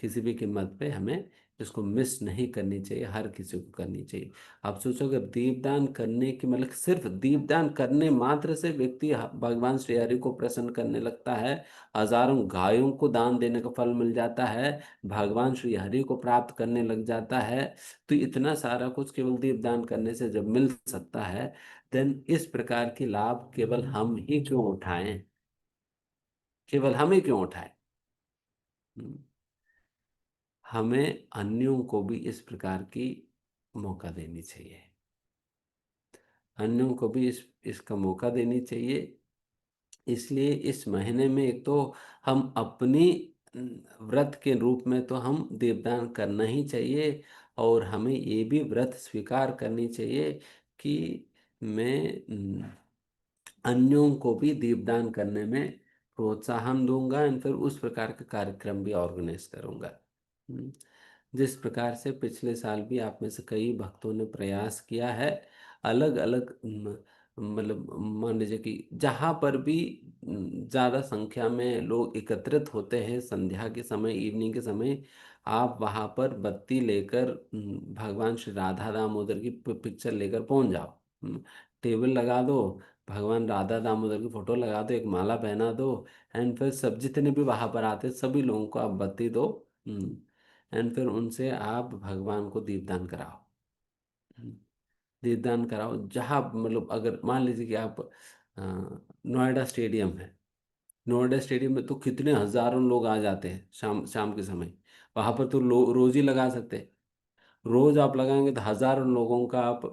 S1: किसी भी कीमत पे हमें इसको मिस नहीं करनी चाहिए, हर किसी को करनी चाहिए। आप सोचो अगर दीपदान करने की मतलब सिर्फ दीपदान करने मात्र से व्यक्ति भगवान श्री हरि को प्रसन्न करने लगता है, हजारों गायों को दान देने का फल मिल जाता है, भगवान श्री हरि को प्राप्त करने लग जाता है, तो इतना सारा कुछ केवल दीपदान करने से जब मिल सकता है देन इस प्रकार की लाभ केवल हम ही क्यों उठाएं, केवल हम ही क्यों उठाएं। हम्म, हमें अन्यों को भी इस प्रकार की मौका देनी चाहिए, अन्यों को भी इसका मौका देनी चाहिए। इसलिए इस महीने में एक तो हम अपनी व्रत के रूप में तो हम दीपदान करना ही चाहिए, और हमें ये भी व्रत स्वीकार करनी चाहिए कि मैं अन्यों को भी दीपदान करने में प्रोत्साहन दूंगा एंड फिर उस प्रकार का कार्यक्रम भी ऑर्गेनाइज करूंगा। हम्म, जिस प्रकार से पिछले साल भी आप में से कई भक्तों ने प्रयास किया है, अलग अलग मतलब मान लीजिए कि जहाँ पर भी ज़्यादा संख्या में लोग एकत्रित होते हैं संध्या के समय, इवनिंग के समय, आप वहाँ पर बत्ती लेकर भगवान श्री राधा दामोदर की पिक्चर लेकर पहुँच जाओ। टेबल लगा दो, भगवान राधा दामोदर की फोटो लगा दो, एक माला पहना दो, एंड फिर सब जितने भी वहां पर आते सभी लोगों को आप बत्ती दो। एंड फिर उनसे आप भगवान को दीपदान कराओ। हम्म, दीपदान कराओ जहाँ मतलब अगर मान लीजिए कि आप नोएडा स्टेडियम है, नोएडा स्टेडियम में तो कितने हजारों लोग आ जाते हैं शाम शाम के समय। वहां पर तो रोज ही लगा सकते हैं। रोज आप लगाएंगे तो हजारों लोगों का आप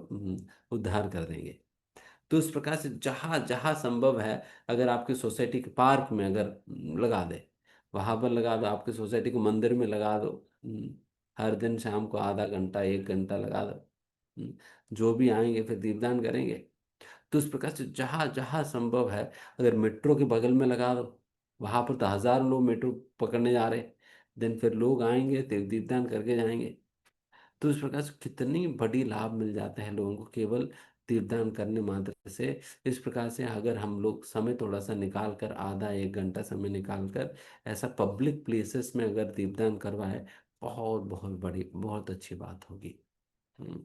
S1: उद्धार कर देंगे। तो इस प्रकार से जहाँ जहाँ संभव है, अगर आपकी सोसाइटी के पार्क में अगर लगा दे, वहां पर लगा दो, आपकी सोसाइटी के मंदिर में लगा दो। हर दिन शाम को आधा घंटा 1 घंटा लगा दो। जो भी आएंगे फिर दीपदान करेंगे। तो इस प्रकार से जहाँ जहाँ संभव है, अगर मेट्रो के बगल में लगा दो, वहां पर तो हजारों लोग मेट्रो पकड़ने जा रहे, देन फिर लोग आएंगे तो दीपदान करके जाएंगे। तो इस प्रकार से कितनी बड़ी लाभ मिल जाते हैं लोगों को केवल दीपदान करने मात्र से। इस प्रकार से अगर हम लोग समय थोड़ा सा निकाल कर, आधा 1 घंटा समय निकाल कर ऐसा पब्लिक प्लेसेस में अगर दीपदान करवाए, बहुत बहुत बड़ी बहुत अच्छी बात होगी। हम्म,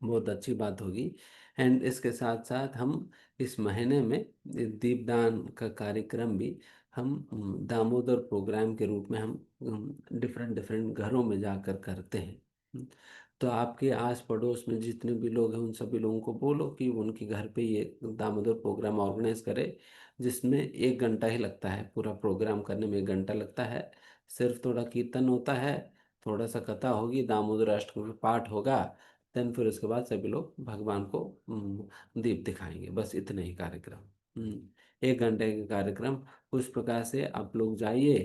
S1: बहुत अच्छी बात होगी। एंड इसके साथ साथ हम इस महीने में दीपदान का कार्यक्रम भी हम दामोदर प्रोग्राम के रूप में हम डिफरेंट डिफरेंट घरों में जाकर करते हैं। तो आपके आस पड़ोस में जितने भी लोग हैं उन सभी लोगों को बोलो कि उनके घर पे ये दामोदर प्रोग्राम ऑर्गेनाइज करे, जिसमें 1 घंटा ही लगता है, पूरा प्रोग्राम करने में 1 घंटा लगता है। सिर्फ थोड़ा कीर्तन होता है, थोड़ा सा कथा होगी, दामोदर अष्टकम का पाठ होगा, देन फिर उसके बाद सभी लोग भगवान को दीप दिखाएंगे, बस इतने ही कार्यक्रम। 1 घंटे के कार्यक्रम। उस प्रकार से आप लोग जाइए।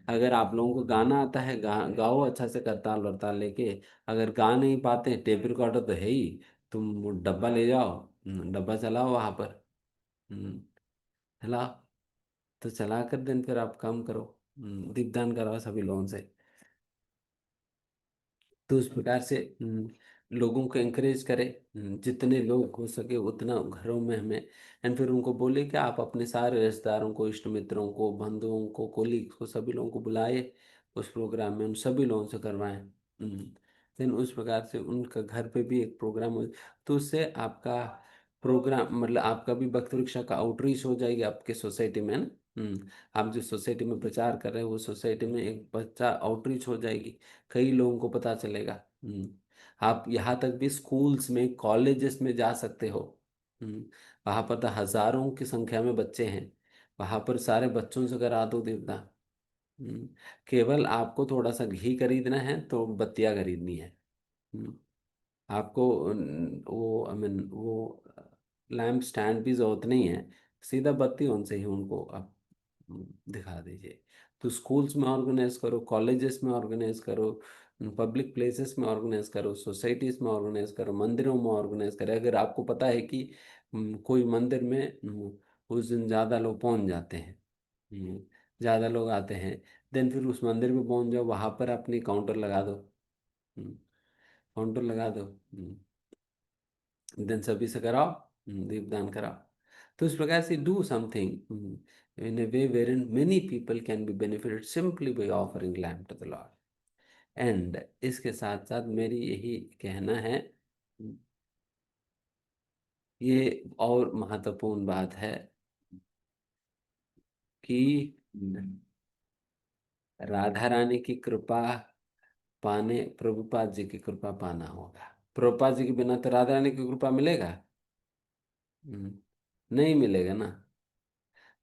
S1: अगर आप लोगों को गाना आता है, गाओ अच्छा से करताल वरताल लेके। अगर गा नहीं पाते, टेप रिकॉर्डर तो है ही, तुम वो डब्बा ले जाओ, डब्बा चलाओ वहां पर। हम्म, चलाओ। तो चला कर दिन फिर आप काम करो, दीपदान कराओ सभी लोगों से। तो उस प्रकार से लोगों को एंकरेज करें, जितने लोग हो सके उतना घरों में हमें। एंड फिर उनको बोले कि आप अपने सारे रिश्तेदारों को, इष्ट मित्रों को, बंधुओं को, कोलीग्स को, सभी लोगों को बुलाए उस प्रोग्राम में, उन सभी लोगों से करवाएं। देन उस प्रकार से उनका घर पे भी एक प्रोग्राम हो, तो उससे आपका प्रोग्राम मतलब आपका भी भक्त वृक्षा का आउटरीच हो जाएगी आपके सोसाइटी में, है ना। आप जो सोसाइटी में प्रचार कर रहे हैं वो सोसाइटी में एक बच्चा आउटरीच हो जाएगी, कई लोगों को पता चलेगा। आप यहाँ तक भी स्कूल्स में, कॉलेजेस में जा सकते हो। वहां पर तो हजारों की संख्या में बच्चे हैं, वहां पर सारे बच्चों से करा दो देवता। हम्म, केवल आपको थोड़ा सा घी खरीदना है तो बत्तियां खरीदनी है। हम्म, आपको वो आई मीन वो लैंप स्टैंड भी जरूरत नहीं है, सीधा बत्ती उनसे ही उनको आप दिखा दीजिए। तो स्कूल्स में ऑर्गेनाइज करो, कॉलेजेस में ऑर्गेनाइज करो, पब्लिक प्लेसेस में ऑर्गेनाइज करो, सोसाइटीज में ऑर्गेनाइज करो, मंदिरों में ऑर्गेनाइज करें। अगर आपको पता है कि कोई मंदिर में उस दिन ज़्यादा लोग पहुंच जाते हैं, हम्म, ज़्यादा लोग आते हैं, देन फिर उस मंदिर में पहुंच जाओ, वहां पर अपनी काउंटर लगा दो। काउंटर लगा दो, देन सभी से कराओ, दीपदान कराओ। तो इस प्रकार से do something in a way wherein many people can be benefited simply by offering lamb to the Lord. And इसके साथ साथ मेरी यही कहना है, ये और महत्वपूर्ण बात है कि राधा रानी की कृपा पाने, प्रभुपाद जी की कृपा पाना होगा। प्रभुपाद जी के बिना तो राधा रानी की कृपा मिलेगा? हम्म, नहीं मिलेगा ना।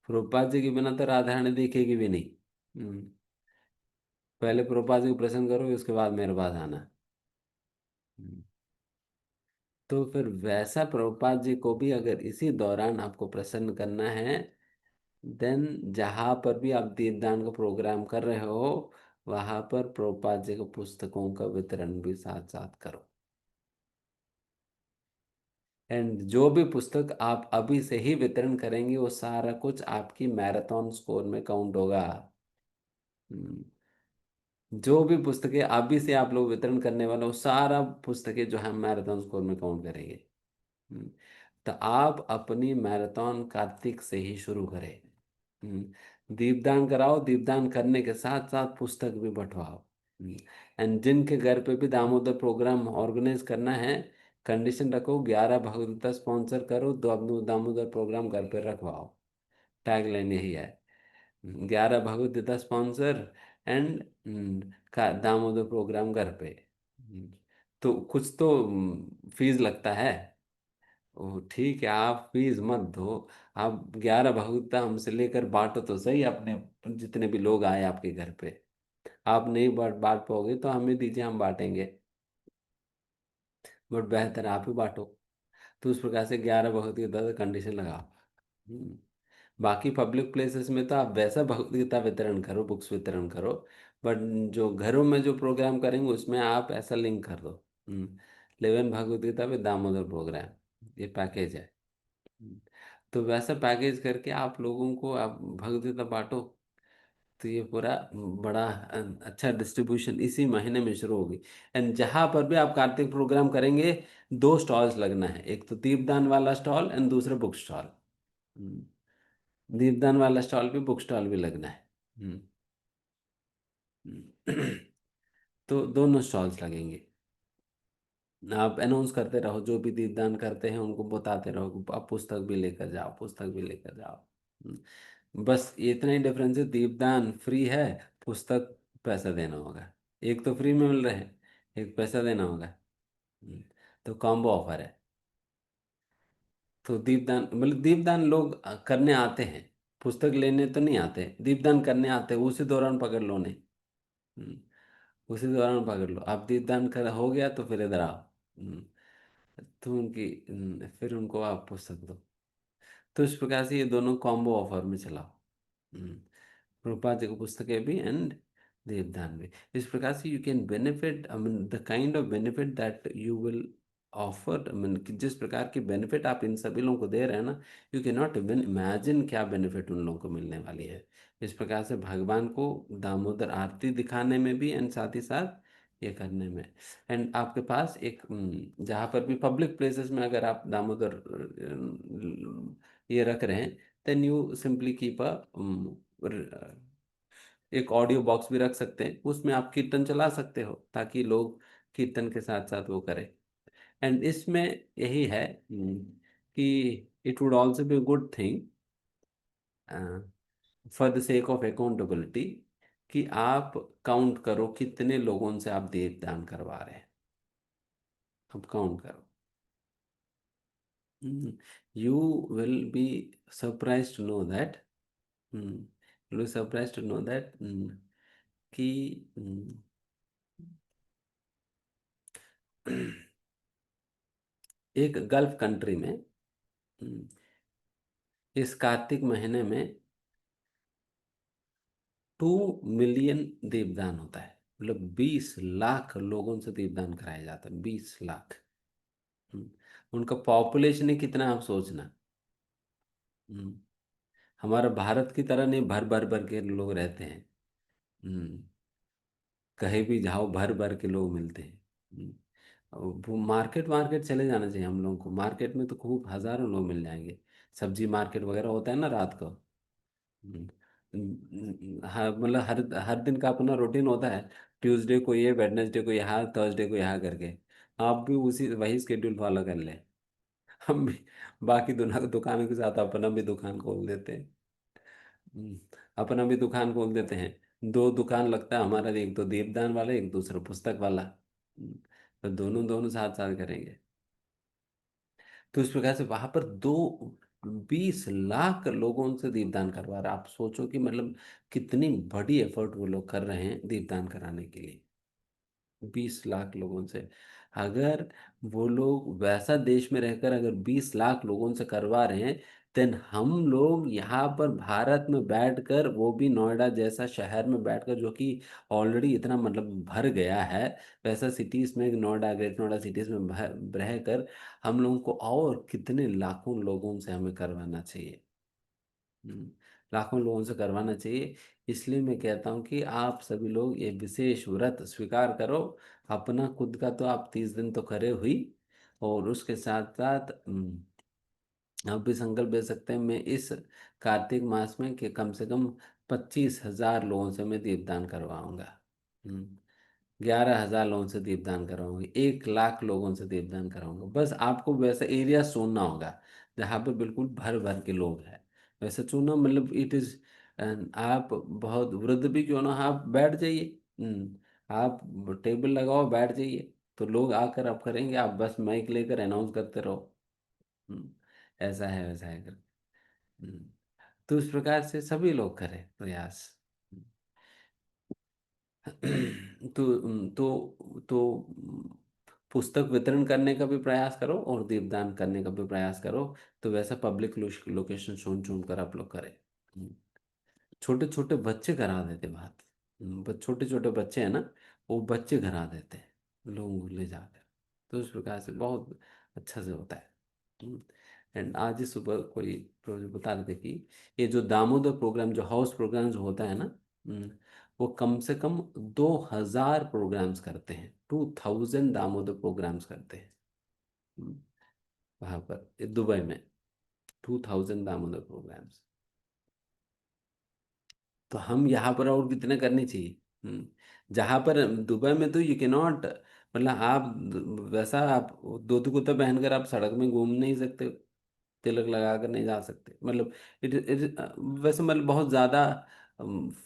S1: प्रभुपाद जी के बिना तो राधा रानी दिखेगी भी नहीं। हम्म, पहले प्रभुपाद जी को प्रसन्न करो, उसके बाद मेरे पास आना। हम्म, तो फिर वैसा प्रभुपाद जी को भी अगर इसी दौरान आपको प्रसन्न करना है, देन जहाँ पर भी आप दीपदान का प्रोग्राम कर रहे हो, वहां पर प्रभुपाद जी के पुस्तकों का वितरण भी साथ साथ करो। एंड जो भी पुस्तक आप अभी से ही वितरण करेंगे वो सारा कुछ आपकी मैराथन स्कोर में काउंट होगा। हम्म, जो भी पुस्तकें अभी से आप लोग वितरण करने वाले हो, सारा पुस्तकें जो है मैराथन स्कोर में काउंट करेंगे। हम्म, तो आप अपनी मैराथन कार्तिक से ही शुरू करें। दीपदान कराओ, दीपदान करने के साथ साथ पुस्तक भी बंटवाओ। एंड जिनके घर पे भी दामोदर प्रोग्राम ऑर्गेनाइज करना है, कंडीशन रखो, 11 भगवत स्पॉन्सर करो, दामोदर प्रोग्राम घर पे रखवाओ। टैगलाइन यही है, 11 भगवत स्पॉन्सर एंड का दामोदर प्रोग्राम घर पे। तो कुछ तो फीस लगता है। ओ ठीक है, आप फीस मत दो, आप 11 भगवता हमसे लेकर बांटो तो सही अपने, जितने भी लोग आए आपके घर पे। आप नहीं बांट बांट पाओगे तो हमें दीजिए, हम बांटेंगे, बट बेहतर आप ही बांटो। तो उस प्रकार से 11 भगवत गीता का कंडीशन लगाओ। हम्म। बाकी पब्लिक प्लेसेस में तो आप वैसा भगवत गीता वितरण करो, बुक्स वितरण करो, बट जो घरों में जो प्रोग्राम करेंगे उसमें आप ऐसा लिंक कर दो। 11 भगवत गीता विद दामोदर प्रोग्राम, ये पैकेज है। हम्म। तो वैसा पैकेज करके आप लोगों को आप भगवत गीता बांटो। तो ये पूरा बड़ा अच्छा डिस्ट्रीब्यूशन इसी महीने में शुरू होगी। एंड जहाँ पर भी आप कार्तिक प्रोग्राम करेंगे, दो स्टॉल्स लगना है, एक तो दीपदान वाला स्टॉल एंड दूसरा बुक स्टॉल। दीपदान वाला स्टॉल भी, बुक स्टॉल भी लगना है। हम्म। हम्म। तो दोनों स्टॉल्स लगेंगे। आप अनाउंस करते रहो, जो भी दीपदान करते हैं उनको बताते रहो, आप पुस्तक भी लेकर जाओ, पुस्तक भी लेकर जाओ। बस इतना ही डिफरेंस है, दीपदान फ्री है, पुस्तक पैसा देना होगा। एक तो फ्री में मिल रहे हैं, एक पैसा देना होगा। हम्म, तो कॉम्बो ऑफर है। तो दीपदान मतलब दीपदान लोग करने आते हैं, पुस्तक लेने तो नहीं आते, दीपदान करने आते हैं, उसी दौरान पकड़ लो नहीं। हम्म, उसी दौरान पकड़ लो, आप दीपदान कर हो गया तो फिर इधर आओ। तो उनकी फिर उनको आप पुस्तक दो। तो इस प्रकार से ये दोनों कॉम्बो ऑफर में चलाओ। हम्म, प्रभुपाद जी की पुस्तकें भी एंड देवदान भी। इस प्रकार से you can benefit, I mean the kind of benefit that you will offer, I mean जिस प्रकार की बेनिफिट आप इन सभी लोगों को दे रहे हैं ना, you can not even imagine क्या बेनिफिट उन लोगों को मिलने वाली है। इस प्रकार से भगवान को दामोदर आरती दिखाने में भी एंड साथ ही साथ ये करने में। एंड आपके पास एक जहाँ पर भी पब्लिक प्लेसेस में अगर आप दामोदर ये रख रहे हैं, then you simply keep a एक ऑडियो बॉक्स भी रख सकते हैं, उसमें आप कीर्तन चला सकते हो ताकि लोग कीर्तन के साथ साथ वो करें। एंड इसमें यही है कि it would also be good thing for the sake of accountability, कि आप काउंट करो कितने लोगों से आप देव दान करवा रहे हैं, आप काउंट करो। You will be surprise to know that, you will surprise to know that कि एक गल्फ कंट्री में हम्म, इस कार्तिक महीने में 2 मिलियन दीपदान होता है। मतलब 20 लाख लोगों से दीपदान कराया जाता है, 20 लाख। हम्म, उनका पॉपुलेशन है कितना, आप सोचना। हम्म, हमारा भारत की तरह नहीं, भर भर भर के लोग रहते हैं। हम्म, कहीं भी जाओ भर भर के लोग मिलते हैं। और वो मार्केट मार्केट चले जाना चाहिए हम लोगों को, मार्केट में तो खूब हजारों लोग मिल जाएंगे। सब्जी मार्केट वगैरह होता है ना रात को। हाँ, मतलब हर हर दिन का अपना रूटीन होता है। ट्यूसडे को ये, वेडनेसडे को यहाँ, थर्सडे को यहाँ करके आप भी उसी वही स्केड्यूल फॉलो कर ले। हम भी बाकी दुकानों के साथ अपना भी दुकान खोल देते हैं। हम्म, अपना भी दुकान खोल देते हैं, दो दुकान लगता है हमारा, एक तो दीपदान वाला, एक दूसरा पुस्तक वाला। तो दोनों दोनों साथ साथ करेंगे। तो इस प्रकार से वहां पर 20 लाख लोगों से दीपदान करवा रहे हैं। आप सोचो कि मतलब कितनी बड़ी एफर्ट वो लोग कर रहे हैं दीपदान कराने के लिए, 20 लाख लोगों से। अगर वो लोग वैसा देश में रहकर अगर 20 लाख लोगों से करवा रहे हैं, देन हम लोग यहाँ पर भारत में बैठकर, वो भी नोएडा जैसा शहर में बैठकर, जो कि ऑलरेडी इतना मतलब भर गया है, वैसा सिटीज में, नोएडा, ग्रेट नोएडा सिटीज में रहकर हम लोगों को और कितने लाखों लोगों से हमें करवाना चाहिए। हम्म, लाखों लोगों से करवाना चाहिए। इसलिए मैं कहता हूँ कि आप सभी लोग ये विशेष व्रत स्वीकार करो। अपना खुद का तो आप 30 दिन तो करे हुई, और उसके साथ साथ आप भी संकल्प ले सकते हैं, मैं इस कार्तिक मास में कि कम से कम 25,000 लोगों से मैं दीपदान करवाऊंगा। 11,000 लोगों से दीपदान कराऊंगी, 1 लाख लोगों से दीपदान कराऊंगा। बस आपको वैसा एरिया चुनना होगा जहाँ पे बिल्कुल भर भर के लोग हैं, वैसे चुनो। मतलब इट इज, आप बहुत वृद्ध भी क्यों ना, आप बैठ जाइए। आप टेबल लगाओ, बैठ जाइए, तो लोग आकर आप करेंगे, आप बस माइक लेकर अनाउंस करते रहो। हम्म, ऐसा है वैसा है कर। हम्म, तो इस प्रकार से सभी लोग करें प्रयास। तो तो पुस्तक वितरण करने का भी प्रयास करो और दीपदान करने का भी प्रयास करो। तो वैसा पब्लिक लोकेशन चुन चुन कर आप लोग करें। छोटे छोटे बच्चे करा देते बात। छोटे छोटे बच्चे हैं ना, वो बच्चे करा देते हैं लोग ले जाकर। तो उस प्रकार से बहुत अच्छा से होता है। एंड आज ही सुबह कोई प्रोजेक्ट बता रहे थे कि ये जो दामोदर प्रोग्राम, जो हाउस प्रोग्राम जो होता है ना, वो कम से कम 2000 प्रोग्राम्स करते हैं। 2000 दामोदर प्रोग्राम्स करते हैं। हम्म, वहाँ पर दुबई में 2000 दामोदर प्रोग्राम्स। तो हम यहाँ पर और कितने करने चाहिए। जहाँ पर दुबई में तो यू के नॉट, मतलब आप वैसा आप धोती कुर्ता पहनकर आप सड़क में घूम नहीं सकते, तिलक लगा कर नहीं जा सकते, मतलब इट वैसे मतलब बहुत ज़्यादा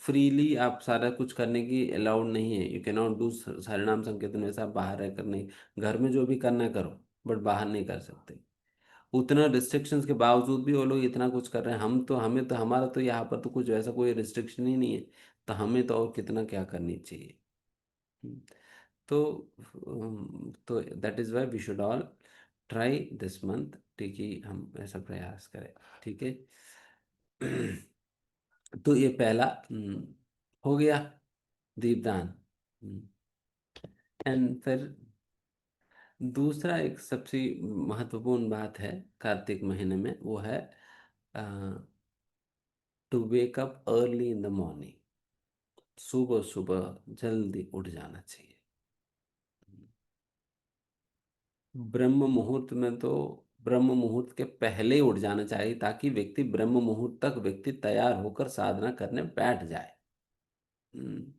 S1: फ्रीली आप सारा कुछ करने की अलाउड नहीं है। यू कैन नॉट डू हरिनाम संकीर्तन वैसा आप बाहर रहकर नहीं, घर में जो भी करना है करो, बट बाहर नहीं कर सकते। उतना रिस्ट्रिक्शंस के बावजूद भी वो लोग इतना कुछ कर रहे हैं। हम तो, हमें तो, हमारा तो यहाँ पर तो कुछ वैसा कोई रिस्ट्रिक्शन ही नहीं है। तो हमें तो और कितना क्या करनी चाहिए। हम्म, तो that is why we should all try this month, ठीक है, हम ऐसा प्रयास करें। ठीक है। तो ये पहला हो गया, दीपदान। एंड फिर दूसरा एक सबसे महत्वपूर्ण बात है कार्तिक महीने में, वो है to wake up early in the morning. सुबह सुबह जल्दी उठ जाना चाहिए। ब्रह्म मुहूर्त में तो, ब्रह्म मुहूर्त के पहले ही उठ जाना चाहिए, ताकि व्यक्ति ब्रह्म मुहूर्त तक व्यक्ति तैयार होकर साधना करने बैठ जाए। हम्म,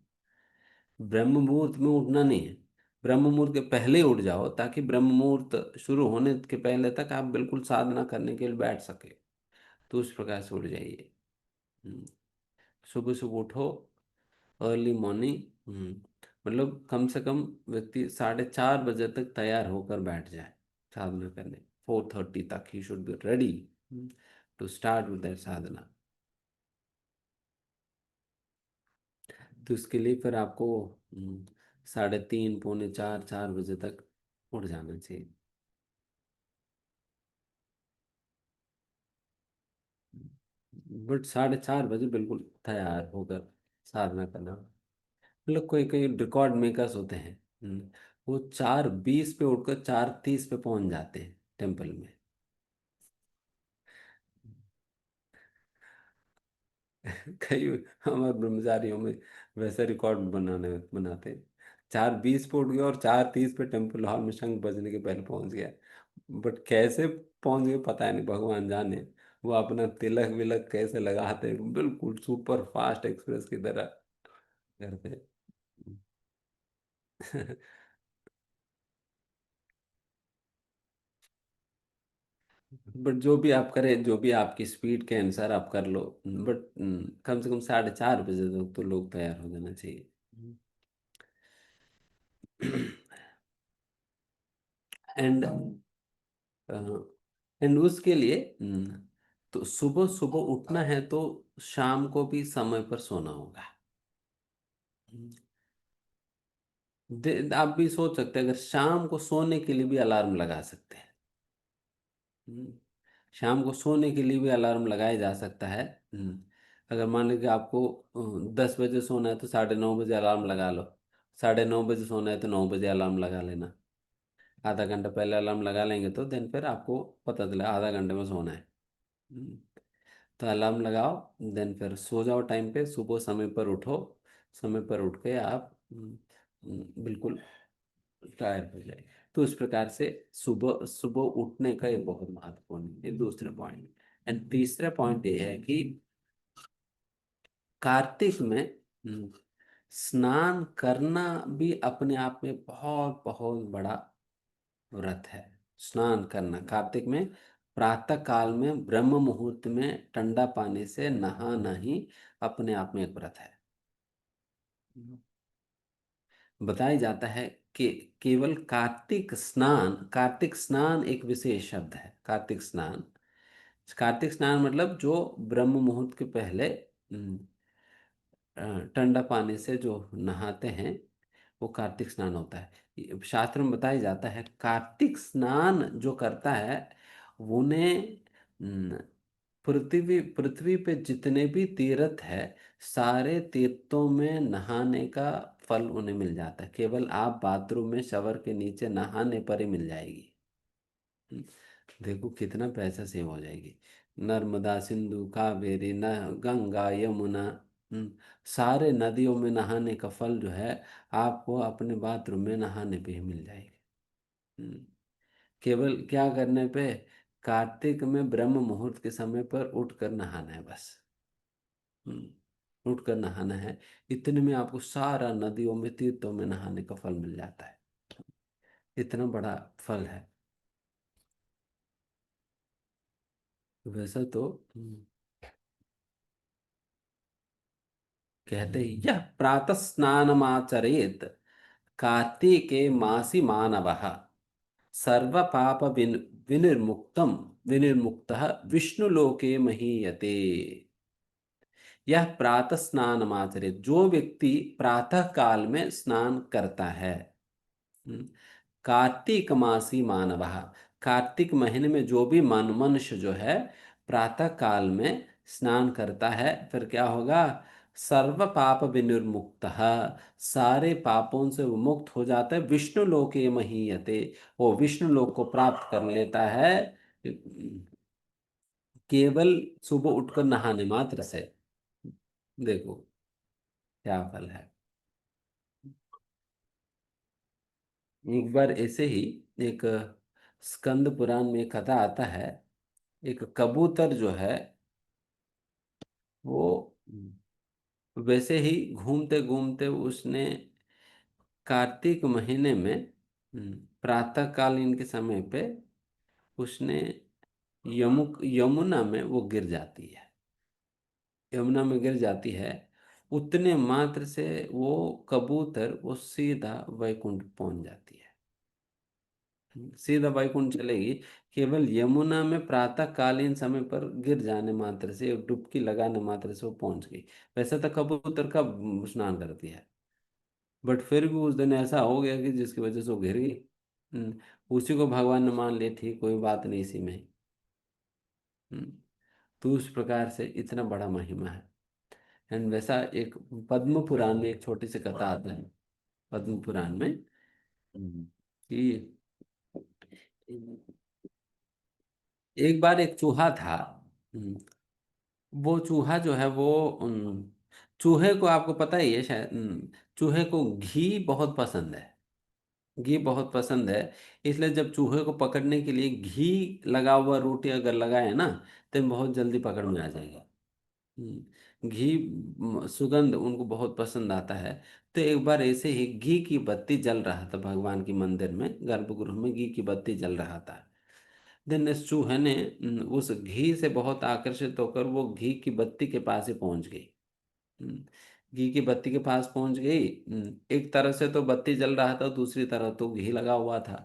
S1: ब्रह्म मुहूर्त में उठना नहीं है, ब्रह्म मुहूर्त के पहले ही उठ जाओ, ताकि ब्रह्म मुहूर्त शुरू होने के पहले तक आप बिल्कुल साधना करने के लिए बैठ सके। तो उस प्रकार से उठ जाइए। हम्म, सुबह सुबह उठो, अर्ली मॉर्निंग। मतलब कम से कम व्यक्ति 4:30 बजे तक तैयार होकर बैठ जाए साधना करने। 4:30 तक ही should be ready to start with that sadhana. तो इसके लिए फिर आपको 3:30, पौने 4, 4 बजे तक उठ जाना चाहिए। बट 4:30 बजे बिल्कुल तैयार होकर साधना करना। मतलब कोई कोई रिकॉर्ड मेकर्स होते हैं, वो 4:20 पे उठकर 4:30 पे पहुंच जाते हैं टेम्पल में। कई हमारे ब्रह्मचारियों में वैसे रिकॉर्ड बनाते हैं। 4:20 पे उठ गया और 4:30 पे टेम्पल हॉल में शंख बजने के पहले पहुंच गया। बट कैसे पहुंच गए पता नहीं, भगवान जाने। वो अपना तिलक विलक कैसे लगाते हैं, बिल्कुल सुपर फास्ट एक्सप्रेस की तरह करते हैं। बट जो भी आप करें, जो भी आपकी स्पीड के अनुसार आप कर लो, बट कम से कम 4:30 बजे तक तो लोग तैयार हो जाना चाहिए। एंड एंड उसके लिए तो सुबह सुबह उठना है, तो शाम को भी समय पर सोना होगा। आप भी सोच सकते हैं, अगर शाम को सोने के लिए भी अलार्म लगा सकते हैं। हम्म, शाम को सोने के लिए भी अलार्म लगाया जा सकता है। अगर मान लीजिए आपको 10 बजे सोना है, तो 9:30 बजे अलार्म लगा लो। 9:30 बजे सोना है तो 9 बजे अलार्म लगा लेना। आधा घंटा पहले अलार्म लगा लेंगे तो देन फिर आपको पता चला आधा घंटे में सोना है। हम्म, तो अलार्म लगाओ, देन फिर सो जाओ टाइम पे, सुबह समय पर उठो। समय पर उठ के आप बिल्कुल टायर हो जाए। तो इस प्रकार से सुबह सुबह उठने का ये बहुत महत्वपूर्ण है, ये दूसरा पॉइंट। एंड तीसरा पॉइंट ये है कि कार्तिक में स्नान करना भी अपने आप में बहुत बहुत बड़ा व्रत है। स्नान करना कार्तिक में, प्रातः काल में ब्रह्म मुहूर्त में ठंडा पानी से नहाना ही अपने आप में एक व्रत है। बताया जाता है कि केवल कार्तिक स्नान एक विशेष शब्द है। कार्तिक स्नान, कार्तिक स्नान मतलब जो ब्रह्म मुहूर्त के पहले ठंडा पानी से जो नहाते हैं, वो कार्तिक स्नान होता है। शास्त्र में बताया जाता है कार्तिक स्नान जो करता है उन्हें पृथ्वी पृथ्वी पे जितने भी तीर्थ है सारे तीर्थों में नहाने का फल उन्हें मिल जाता है, केवल आप बाथरूम में शवर के नीचे नहाने पर ही मिल जाएगी। हम्म, देखो कितना पैसा सेव हो जाएगी। नर्मदा सिंधु कावेरी न गंगा यमुना, हम्म, सारे नदियों में नहाने का फल जो है आपको अपने बाथरूम में नहाने पे ही मिल जाएगी। हम्म, केवल क्या करने पे, कार्तिक में ब्रह्म मुहूर्त के समय पर उठकर नहाना है बस। उठकर नहाना है, इतने में आपको सारा नदियों में तीर्थों में नहाने का फल मिल जाता है। इतना बड़ा फल है। वैसा तो कहते हैं यह प्रातः स्नानमाचरेत कार्तिके मासि मानवः सर्व पाप विनिर्मुक्तम विनिर्मुक्तः विष्णुलोके महीयते। यह प्रातः स्नानमाचरेत, जो व्यक्ति प्रातः काल में स्नान करता है। हम्म, कार्तिक मासी मानव, कार्तिक महीने में जो भी मनुष्य जो है प्रातः काल में स्नान करता है फिर क्या होगा, सर्व पाप विनिर्मुक्त, सारे पापों से वो मुक्त हो जाता है, विष्णु लोके महीयते, वो विष्णु लोक को प्राप्त कर लेता है केवल सुबह उठकर नहाने मात्र से। देखो क्या फल है। एक बार ऐसे ही एक स्कंद पुराण में एक कथा आता है, एक कबूतर जो है वो वैसे ही घूमते घूमते उसने कार्तिक महीने में प्रातः कालीन के समय पे उसने यमुना में वो गिर जाती है, यमुना में गिर जाती है। उतने मात्र से वो कबूतर वो सीधा वैकुंठ पहुंच जाती है, सीधा वैकुंठ चलेगी, केवल यमुना में प्रातः कालीन समय पर गिर जाने मात्र से, एक डुबकी लगाने मात्र से वो पहुंच गई। वैसे तो कबूतर का स्नान करती है, बट फिर भी उस दिन ऐसा हो गया कि जिसकी वजह से वो गिर गई। उसी को भगवान ने मान ली थी, कोई बात नहीं इसी में। हम्म, तो उस प्रकार से इतना बड़ा महिमा है। एंड वैसा एक पद्म पुराण में एक छोटी सी कथा आता है, पद्म पुराण में कि एक बार एक चूहा था। हम्म, वो चूहा जो है वो चूहे को आपको पता ही है शायद, चूहे को घी बहुत पसंद है, घी बहुत पसंद है। इसलिए जब चूहे को पकड़ने के लिए घी लगा हुआ रोटी अगर लगाए ना तो बहुत जल्दी पकड़ में आ जाएगा। घी सुगंध उनको बहुत पसंद आता है। तो एक बार ऐसे ही घी की बत्ती जल रहा था, भगवान की मंदिर में गर्भगृह में घी की बत्ती जल रहा था। देन इस चूहे ने उस घी से बहुत आकर्षित होकर वो घी की बत्ती के पास ही पहुंच गई। हम्म, घी की बत्ती के पास पहुंच गई। एक तरफ से तो बत्ती जल रहा था, दूसरी तरफ तो घी लगा हुआ था।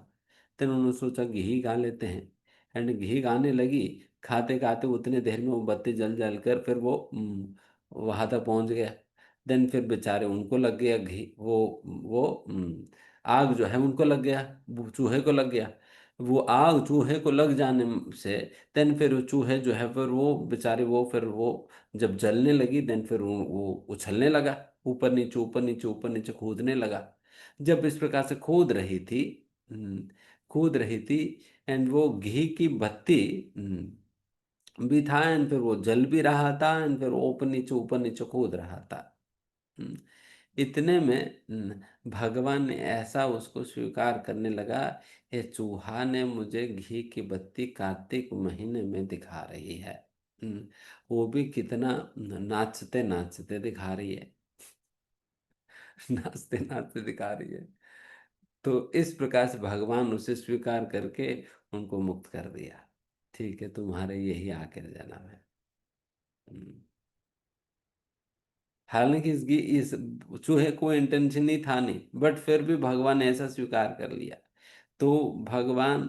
S1: तो उन्होंने सोचा घी खा लेते हैं, एंड घी खाने लगी। खाते खाते उतने देर में वो बत्ती जल जल कर फिर वो वहां तक पहुंच गया। देन फिर बेचारे उनको लग गया घी, वो आग जो है उनको लग गया, वो चूहे को लग गया। वो आग चूहे को लग जाने से देन फिर वो चूहे जो है फिर वो बेचारे वो फिर वो जब जलने लगी देन फिर वो उछलने लगा, ऊपर नीचे ऊपर नीचे ऊपर नीचे कूदने लगा। जब इस प्रकार से कूद रही थी, हम्म, कूद रही थी, एंड वो घी की बत्ती भी था, एंड फिर वो जल भी रहा था, एंड फिर वो ऊपर नीचे कूद रहा था। हम्म, इतने में भगवान ने ऐसा उसको स्वीकार करने लगा, ये चूहा ने मुझे घी की बत्ती कार्तिक महीने में दिखा रही है। हम्म, वो भी कितना नाचते नाचते दिखा रही है, नाचते नाचते दिखा रही है। तो इस प्रकार से भगवान उसे स्वीकार करके उनको मुक्त कर दिया। ठीक है, तुम्हारे यही आखिर जन्म है। हम्म। हालांकि इस चूहे को इंटेंशन ही था नहीं, बट फिर भी भगवान ने ऐसा स्वीकार कर लिया। तो भगवान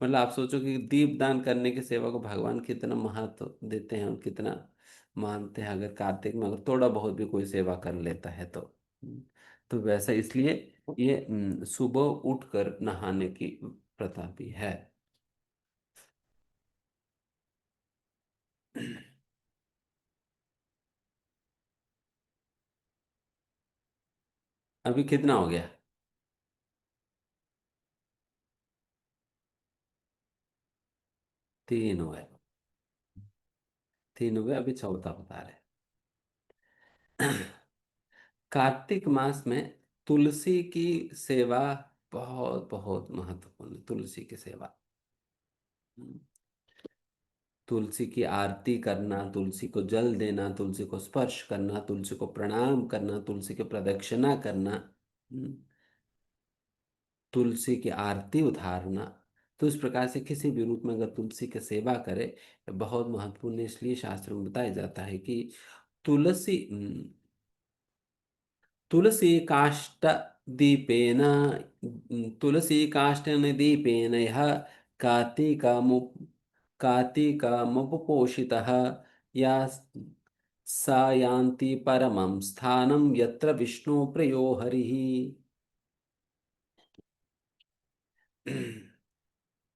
S1: मतलब आप सोचो कि दीप दान करने की सेवा को भगवान कितना महत्व देते हैं और कितना मानते हैं, अगर कार्तिक में अगर थोड़ा बहुत भी कोई सेवा कर लेता है तो। तो वैसा इसलिए ये सुबह उठकर नहाने की प्रथा भी है। अभी कितना हो गया? 3 हुए। 3 हुए, अभी चौथा बता रहे। कार्तिक मास में तुलसी की सेवा बहुत बहुत महत्वपूर्ण है। तुलसी की सेवा, तुलसी की आरती करना, तुलसी को जल देना, तुलसी को स्पर्श करना, तुलसी को प्रणाम करना, तुलसी की प्रदक्षिणा करना, हम्म, तुलसी की आरती उतारना। तो इस प्रकार से किसी भी रूप में अगर तुलसी की सेवा करे तो बहुत महत्वपूर्ण है। इसलिए शास्त्र में बताया जाता है कि तुलसी तुलसी काष्ठ दीपेन, तुलसी काष्ठन दीपेन यः कार्तिकमु कार्तिकमुपपोषितः या सा यान्ति परमं स्थानं यत्र विष्णु प्रियो हरिः।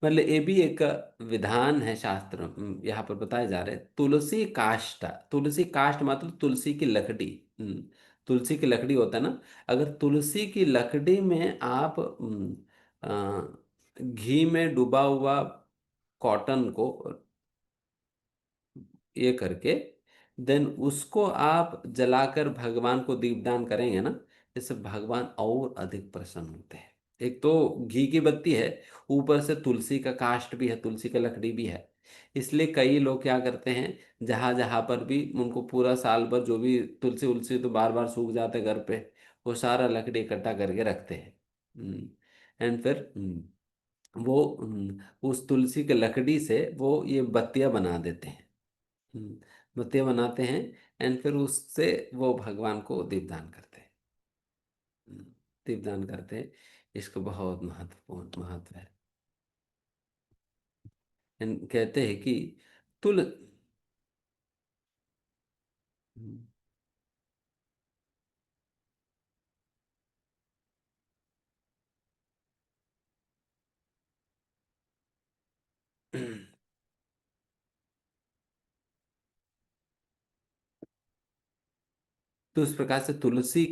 S1: मतलब ये भी एक विधान है शास्त्र यहाँ पर बताए जा रहे हैं। तुलसी काष्ठ, तुलसी काष्ठ मतलब तुलसी की लकड़ी। तुलसी की लकड़ी होता है ना। अगर तुलसी की लकड़ी में आप घी में डूबा हुआ कॉटन को ये करके देन उसको आप जलाकर भगवान को दीपदान करेंगे ना, इससे भगवान और अधिक प्रसन्न होते हैं। एक तो घी की बत्ती है, ऊपर से तुलसी का काष्ठ भी है, तुलसी का लकड़ी भी है। इसलिए कई लोग क्या करते हैं, जहां जहां पर भी उनको पूरा साल भर जो भी तुलसी उलसी तो बार बार सूख जाते हैं घर पे, वो सारा लकड़ी इकट्ठा करके रखते हैं। एंड फिर वो उस तुलसी के लकड़ी से वो ये बत्तियां बना देते हैं। बत्तियां बनाते हैं एंड फिर उससे वो भगवान को दीपदान करते हैं। हम्म, दीपदान करते हैं। इसको बहुत महत्वपूर्ण महत्व है। कहते हैं कि तुल तो इस प्रकार से तुलसी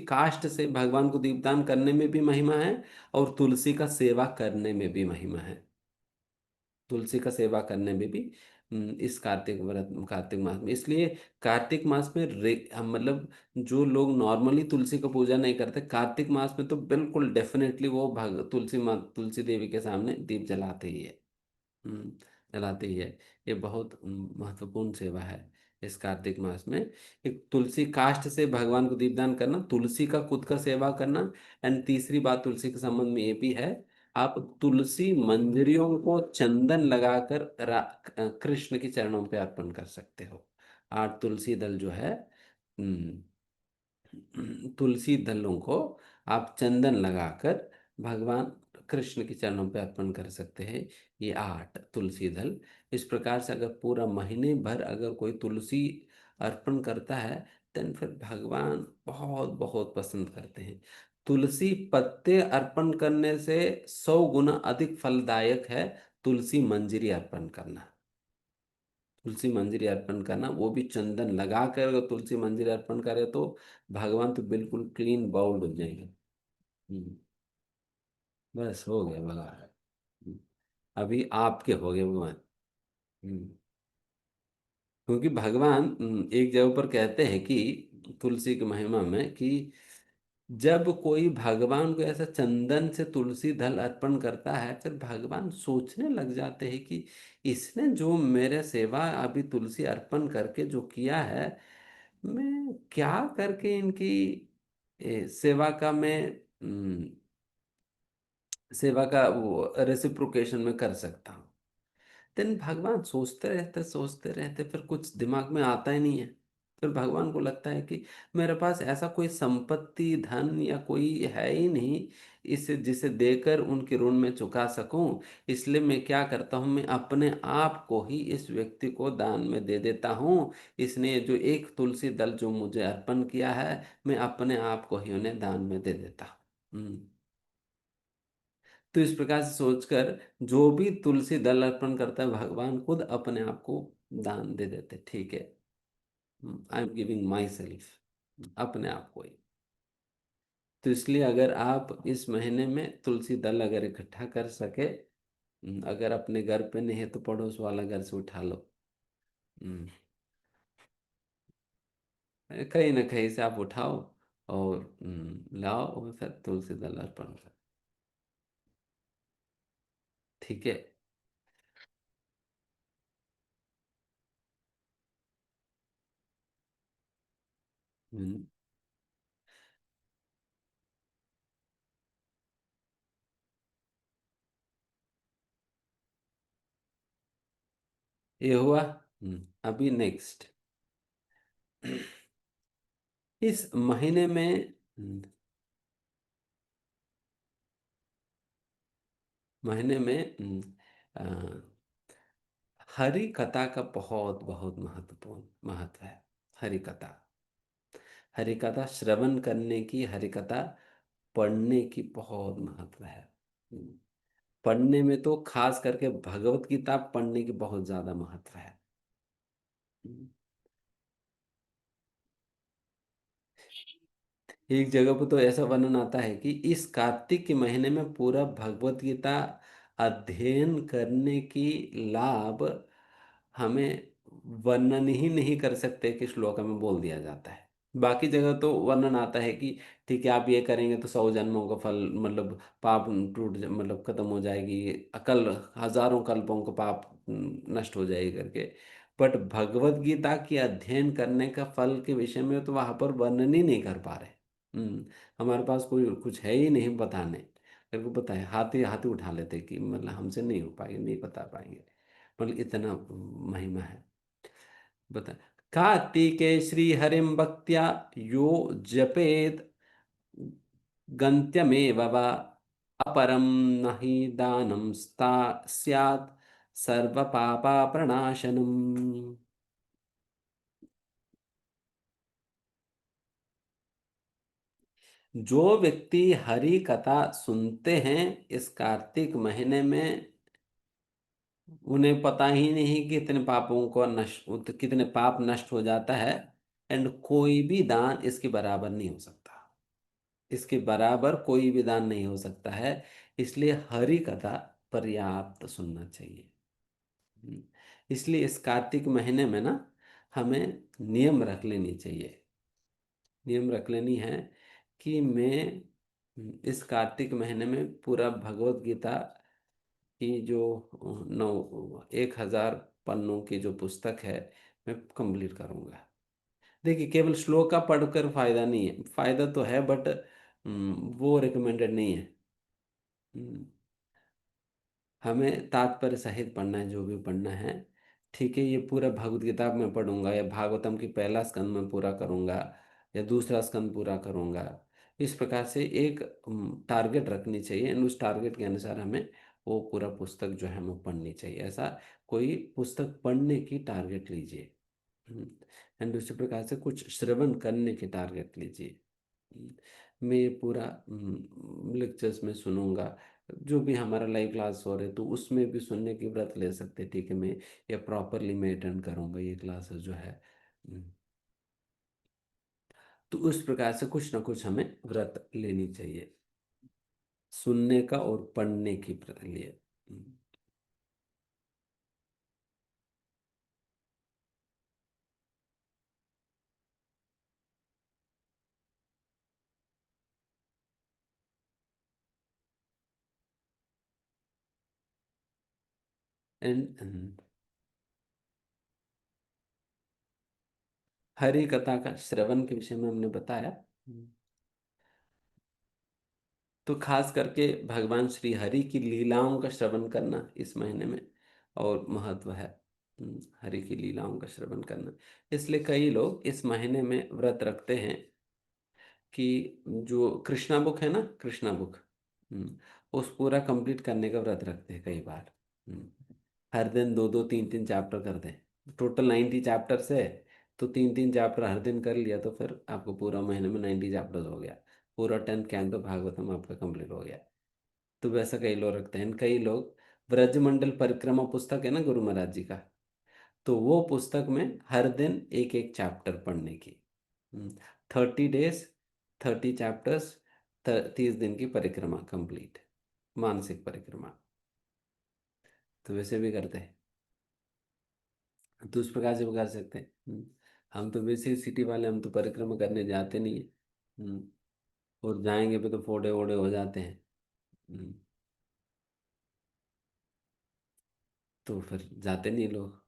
S1: काष्ठ से भगवान को दीपदान करने में भी महिमा है, और तुलसी का सेवा करने में भी महिमा है। तुलसी का सेवा करने में भी इस कार्तिक मास में इसलिए कार्तिक मास में मतलब जो लोग नॉर्मली तुलसी का पूजा नहीं करते, कार्तिक मास में तो बिल्कुल डेफिनेटली वो तुलसी देवी के सामने दीप जलाते ही है। हम्म, जलाते ही है। ये बहुत महत्वपूर्ण सेवा है इस कार्तिक मास में। एक तुलसी काष्ठ से भगवान को दीपदान करना, तुलसी का खुद का सेवा करना। एंड तीसरी बात तुलसी के संबंध में ये भी है, आप तुलसी मंजरियों को चंदन लगाकर कृष्ण के चरणों पे अर्पण कर सकते हो। 8 तुलसी दल जो है, हम्म, तुलसी दलों को आप चंदन लगाकर भगवान कृष्ण के चरणों पे अर्पण कर सकते हैं। ये 8 तुलसी दल। इस प्रकार से अगर पूरा महीने भर अगर कोई तुलसी अर्पण करता है, तो फिर भगवान बहुत बहुत पसंद करते हैं। तुलसी पत्ते अर्पण करने से 100 गुना अधिक फलदायक है तुलसी मंजरी अर्पण करना। तुलसी मंजरी अर्पण करना, वो भी चंदन लगा कर अगर तुलसी मंजरी अर्पण करे तो भगवान तो बिल्कुल क्लीन बाउल्ड हो जाएंगे। हम्म, बस हो गया भगवान। हम्म, अभी आपके हो गए भगवान। हम्म, क्योंकि भगवान एक जगह पर कहते हैं कि तुलसी की महिमा में कि जब कोई भगवान को ऐसा चंदन से तुलसी दल अर्पण करता है, फिर भगवान सोचने लग जाते हैं कि इसने जो मेरे सेवा अभी तुलसी अर्पण करके जो किया है, मैं क्या करके इनकी सेवा का मैं सेवा का वो रेसिप्रोकेशन में कर सकता हूँ। देन भगवान सोचते रहते फिर कुछ दिमाग में आता ही नहीं है। फिर भगवान को लगता है कि मेरे पास ऐसा कोई संपत्ति धन या कोई है ही नहीं इसे जिसे देकर उनके ऋण में चुका सकूं। इसलिए मैं क्या करता हूं, मैं अपने आप को ही इस व्यक्ति को दान में दे देता हूं। इसने जो एक तुलसी दल जो मुझे अर्पण किया है, मैं अपने आप को ही उन्हें दान में दे देता हूं। तो इस प्रकार से सोचकर जो भी तुलसी दल अर्पण करता है, भगवान खुद अपने आप को दान दे देते। ठीक है, I am giving my self, अपने आप को ही। तो इसलिए अगर आप इस महीने में तुलसी दल अगर इकट्ठा कर सके, अगर अपने घर पे नहीं है तो पड़ोस वाला घर से उठा लो। हम्म, कहीं ना कहीं से आप उठाओ और लाओ और फिर तुलसी दल अर्पण करो। ठीक है। हम्म, ये हुआ। अभी नेक्स्ट, इस महीने में महीने में हरि कथा का बहुत बहुत महत्वपूर्ण महत्व है। हरि कथा, हरि कथा श्रवण करने की, हरि कथा पढ़ने की बहुत महत्व है। हम्म, पढ़ने में तो खास करके भगवत गीता पढ़ने की बहुत ज्यादा महत्व है। हम्म, एक जगह पर तो ऐसा वर्णन आता है कि इस कार्तिक के महीने में पूरा भगवत गीता अध्ययन करने की लाभ हमें वर्णन ही नहीं कर सकते कि श्लोक में बोल दिया जाता है। बाकी जगह तो वर्णन आता है कि ठीक है, आप ये करेंगे तो 100 जन्मों का फल, मतलब पाप मतलब खत्म हो जाएगी, अकल हजारों कल्पों का पाप नष्ट हो जाएगी करके। बट भगवत गीता की अध्ययन करने का फल के विषय में तो वहां पर वर्णन ही नहीं कर पा रहे। हमारे पास कोई कुछ है ही नहीं बताने। मेरे को पता है, हाथी हाथी उठा लेते कि मतलब हमसे नहीं हो पाएगी, नहीं बता पाएंगे, मतलब इतना महिमा है। बता, कार्तिके श्री हरिम भक्त्या यो जपेत गंत्यमेव वा अपरम नहि दानम स्यात् सर्व पापा प्रणाशनम। जो व्यक्ति हरि कथा सुनते हैं इस कार्तिक महीने में, उन्हें पता ही नहीं कि कितने पापों को नष्ट, कितने पाप नष्ट हो जाता है। एंड कोई भी दान इसके बराबर नहीं हो सकता, इसके बराबर कोई भी दान नहीं हो सकता है। इसलिए हरि कथा पर्याप्त सुनना चाहिए। हम्म, इसलिए इस कार्तिक महीने में ना हमें नियम रख लेनी चाहिए, नियम रख लेनी है कि मैं इस कार्तिक महीने में पूरा भगवत गीता की जो 1,000 पन्नों की जो पुस्तक है, मैं कंप्लीट करूंगा। देखिए, केवल श्लोक का पढ़कर फायदा नहीं है, फायदा तो है बट वो रिकमेंडेड नहीं है। हम्म, हमें तात्पर्य सहित पढ़ना है जो भी पढ़ना है। ठीक है, ये पूरा भगवत गीता में पढ़ूंगा या भागवतम की पहला स्कंद में पूरा करूंगा या दूसरा स्कंद पूरा करूंगा। इस प्रकार से एक टारगेट रखनी चाहिए, एंड उस टारगेट के अनुसार हमें वो पूरा पुस्तक जो है हमें पढ़नी चाहिए। ऐसा कोई पुस्तक पढ़ने की टारगेट लीजिए। एंड उसी प्रकार से कुछ श्रवण करने की टारगेट लीजिए। मैं ये पूरा लेक्चर्स में सुनूंगा, जो भी हमारा लाइव क्लास हो रहे तो उसमें भी सुनने की व्रत ले सकते हैं। ठीक है, मैं ये प्रॉपरली मैं अटेंड करूंगा ये क्लासेस जो है। हम्म, तो उस प्रकार से कुछ ना कुछ हमें व्रत लेनी चाहिए, सुनने का और पढ़ने की लिए। एंड हरि कथा का श्रवण के विषय में हमने बताया। तो खास करके भगवान श्री हरि की लीलाओं का श्रवण करना इस महीने में और महत्व है। हरि की लीलाओं का श्रवण करना। इसलिए कई लोग इस महीने में व्रत रखते हैं कि जो कृष्णा बुक है ना, कृष्णा बुक, उस पूरा कंप्लीट करने का व्रत रखते हैं कई बार। हम्म, हर दिन दो दो तीन तीन चैप्टर कर दें। टोटल 90 चैप्टर्स है, तो तीन तीन चैप्टर हर दिन कर लिया तो फिर आपको पूरा महीने में 90 चैप्टर्स हो गया। पूरा 10 कैंटो भागवतम आपका कंप्लीट हो गया। तो वैसा कई लोग रखते हैं। कई लोग ब्रजमंडल परिक्रमा पुस्तक है ना गुरु महाराज जी का, तो वो पुस्तक में हर दिन एक एक चैप्टर पढ़ने की। 30 डेज, 30 चैप्टर्स, 30 दिन की परिक्रमा कंप्लीट, मानसिक परिक्रमा। तो वैसे भी करते हैं, तो उस प्रकार से भी कर सकते हैं। हम तो वैसे ही सिटी वाले, हम तो परिक्रमा करने जाते नहीं है। और जाएंगे भी तो फोड़े वोड़े हो जाते हैं। हम्म, तो फिर जाते नहीं लोग।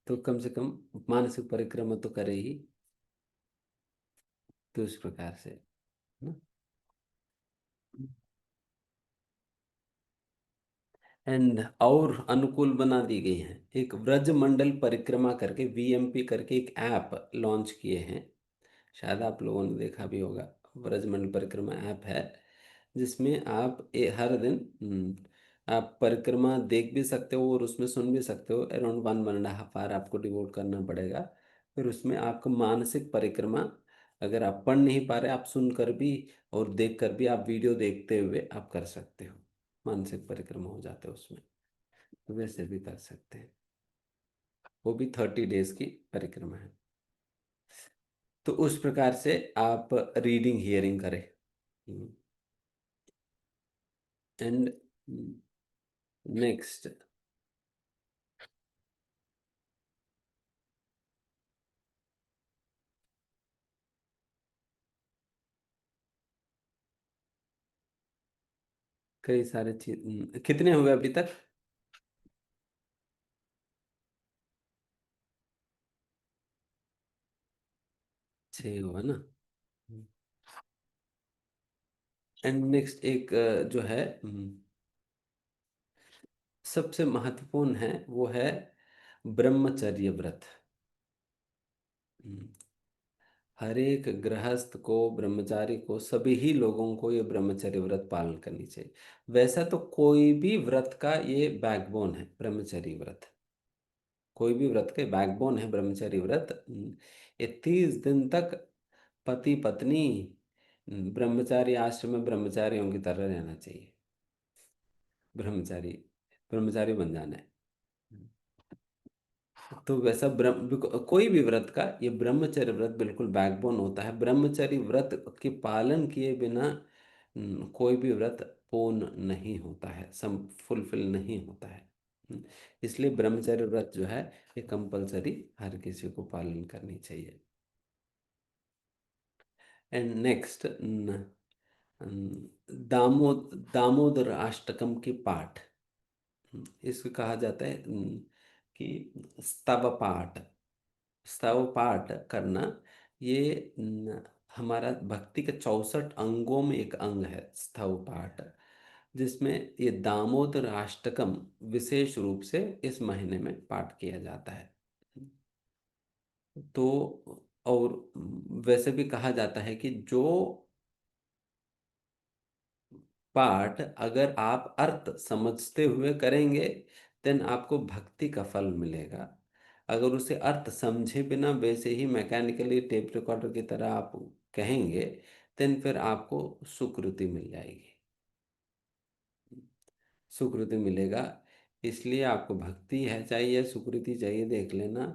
S1: तो कम से कम मानसिक परिक्रमा तो करे ही। तो इस प्रकार से ना। एंड और अनुकूल बना दी गई हैं। एक व्रज मंडल परिक्रमा करके, वीएमपी करके एक ऐप लॉन्च किए हैं, शायद आप लोगों ने देखा भी होगा। व्रज मंडल परिक्रमा ऐप है, जिसमें आप हर दिन आप परिक्रमा देख भी सकते हो और उसमें सुन भी सकते हो। अराउंड 1.5 आवर आपको डिवोट करना पड़ेगा। फिर उसमें आपको मानसिक परिक्रमा, अगर आप पढ़ नहीं पा रहे, आप सुनकर भी और देख कर भी, आप वीडियो देखते हुए आप कर सकते हो। मानसिक परिक्रमा हो जाते हैं उसमें। तो वैसे भी कर सकते हैं। वो भी 30 डेज की परिक्रमा है। तो उस प्रकार से आप रीडिंग हियरिंग करें। एंड नेक्स्ट, कई सारे चीज, कितने हुए अभी तक? 6 हुआ ना। एंड नेक्स्ट एक जो है, सबसे महत्वपूर्ण है, वो है ब्रह्मचर्य व्रत। हम्म, हर एक गृहस्थ को, ब्रह्मचारी को, सभी ही लोगों को ये ब्रह्मचर्य व्रत पालन करनी चाहिए। वैसा तो कोई भी व्रत का ये बैकबोन है ब्रह्मचर्य व्रत। कोई भी व्रत के बैकबोन है ब्रह्मचर्य व्रत। ये 30 दिन तक पति पत्नी ब्रह्मचारी आश्रम में ब्रह्मचारियों की तरह रहना चाहिए। ब्रह्मचारी, ब्रह्मचारी बन जाना है। तो वैसा कोई भी व्रत का ये ब्रह्मचर्य व्रत बिल्कुल बैकबोन होता है। ब्रह्मचर्य व्रत के पालन किए बिना कोई भी व्रत पूर्ण नहीं होता है, सम फुलफिल नहीं होता है। इसलिए ब्रह्मचर्य व्रत जो है, ये कंपलसरी हर किसी को पालन करनी चाहिए। एंड नेक्स्ट, दामोदर अष्टकम की पाठ, इसको कहा जाता है कि स्तव पाठ। स्तव पाठ करना, ये हमारा भक्ति के 64 अंगों में एक अंग है स्तव पाठ, जिसमें ये दामोदर अष्टकम विशेष रूप से इस महीने में पाठ किया जाता है। तो और वैसे भी कहा जाता है कि जो पाठ अगर आप अर्थ समझते हुए करेंगे, देन आपको भक्ति का फल मिलेगा। अगर उसे अर्थ समझे बिना वैसे ही मैकेनिकली टेप रिकॉर्डर की तरह आप कहेंगे, देन फिर आपको सुकृति मिल जाएगी, सुकृति मिलेगा। इसलिए आपको भक्ति है चाहिए, सुकृति चाहिए, देख लेना।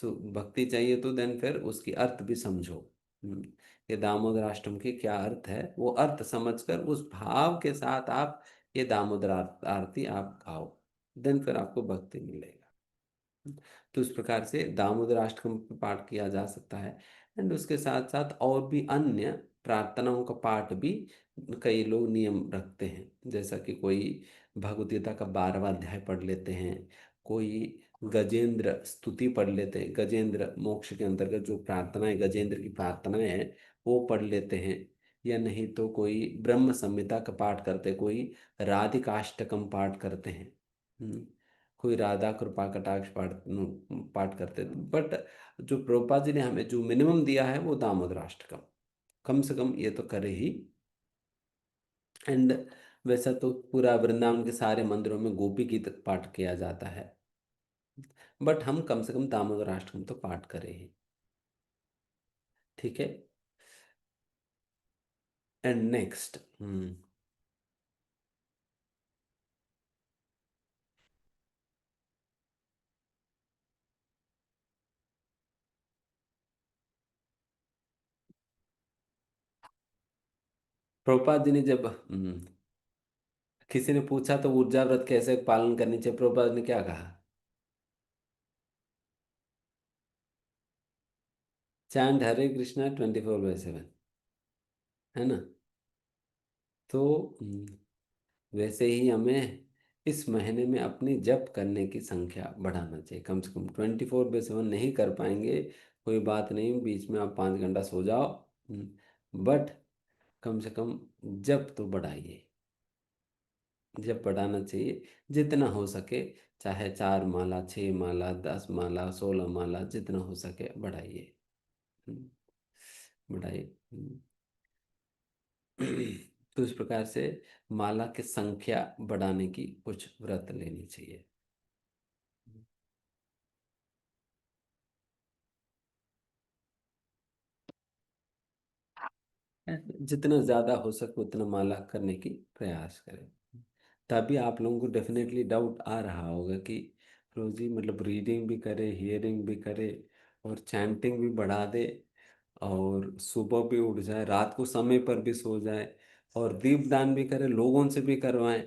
S1: भक्ति चाहिए तो देन फिर उसकी अर्थ भी समझो। हम्म, ये दामोदर अष्टम के क्या अर्थ है, वो अर्थ समझकर उस भाव के साथ आप ये दामोदर आरती आप गाओ, देन फिर आपको भक्ति मिलेगा। तो इस प्रकार से दामोदर अष्टकम का पाठ किया जा सकता है। एंड उसके साथ साथ और भी अन्य प्रार्थनाओं का पाठ भी कई लोग नियम रखते हैं। जैसा कि कोई भगवद गीता का 12वां अध्याय पढ़ लेते हैं, कोई गजेंद्र स्तुति पढ़ लेते हैं, गजेंद्र मोक्ष के अंतर्गत जो प्रार्थनाएं, गजेंद्र की प्रार्थनाएं हैं, वो पढ़ लेते हैं। या नहीं तो कोई ब्रह्म संहिता का पाठ करते, कोई राधिकाष्टकम पाठ करते हैं। कोई राधा कृपा कटाक्ष पाठ पाठ करते थे। बट जो प्रभुपाद जी ने हमें जो मिनिमम दिया है वो दामोदराष्टकम, कम से कम ये तो करे ही। एंड वैसा तो पूरा वृंदावन के सारे मंदिरों में गोपी गीत पाठ किया जाता है, बट हम कम से कम दामोदराष्टकम तो पाठ करें ही। ठीक है। एंड नेक्स्ट, प्रभुपाद जी ने जब किसी ने पूछा तो ऊर्जा व्रत कैसे पालन करनी चाहिए, प्रभुपाद ने क्या कहा? चैंट हरे कृष्णा 24/7, है ना? तो वैसे ही हमें इस महीने में अपनी जप करने की संख्या बढ़ाना चाहिए। कम से कम 24/7 नहीं कर पाएंगे, कोई बात नहीं, बीच में आप 5 घंटा सो जाओ, बट कम से कम जप तो बढ़ाइए। जप बढ़ाना चाहिए जितना हो सके, चाहे 4 माला, 6 माला, 10 माला, 16 माला, जितना हो सके बढ़ाइए। हम्म, बढ़ाइए। तो इस प्रकार से माला की संख्या बढ़ाने की कुछ व्रत लेनी चाहिए। जितना ज़्यादा हो सके उतना माला करने की प्रयास करें। तभी आप लोगों को डेफिनेटली डाउट आ रहा होगा कि रोजी मतलब रीडिंग भी करे, हियरिंग भी करे, और चैंटिंग भी बढ़ा दे, और सुबह भी उठ जाए, रात को समय पर भी सो जाए, और दीपदान भी करे, लोगों से भी करवाएं।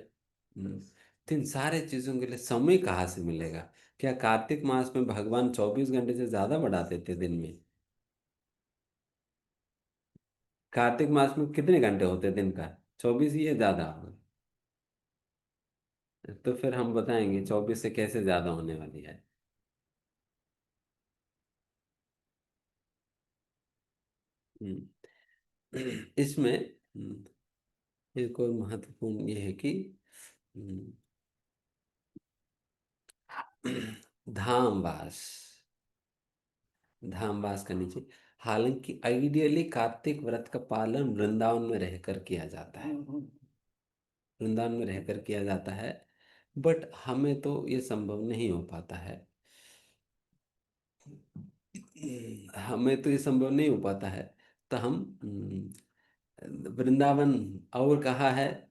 S1: तो इन सारे चीज़ों के लिए समय कहाँ से मिलेगा? क्या कार्तिक मास में भगवान 24 घंटे से ज़्यादा बढ़ा देते दिन में? कार्तिक मास में कितने घंटे होते दिन का? 24 ही है, ज़्यादा होगा? तो फिर हम बताएंगे 24 से कैसे ज़्यादा होने वाली है। हम्म, इसमें एक और महत्वपूर्ण ये है कि हम्म, धामवास, धामवास करनी चाहिए। हालांकि आइडियली कार्तिक व्रत का पालन वृंदावन में रहकर किया जाता है, वृंदावन में रहकर किया जाता है, बट हमें तो ये संभव नहीं हो पाता है। हमें तो ये संभव नहीं हो पाता है। तो हम वृंदावन, और कहा है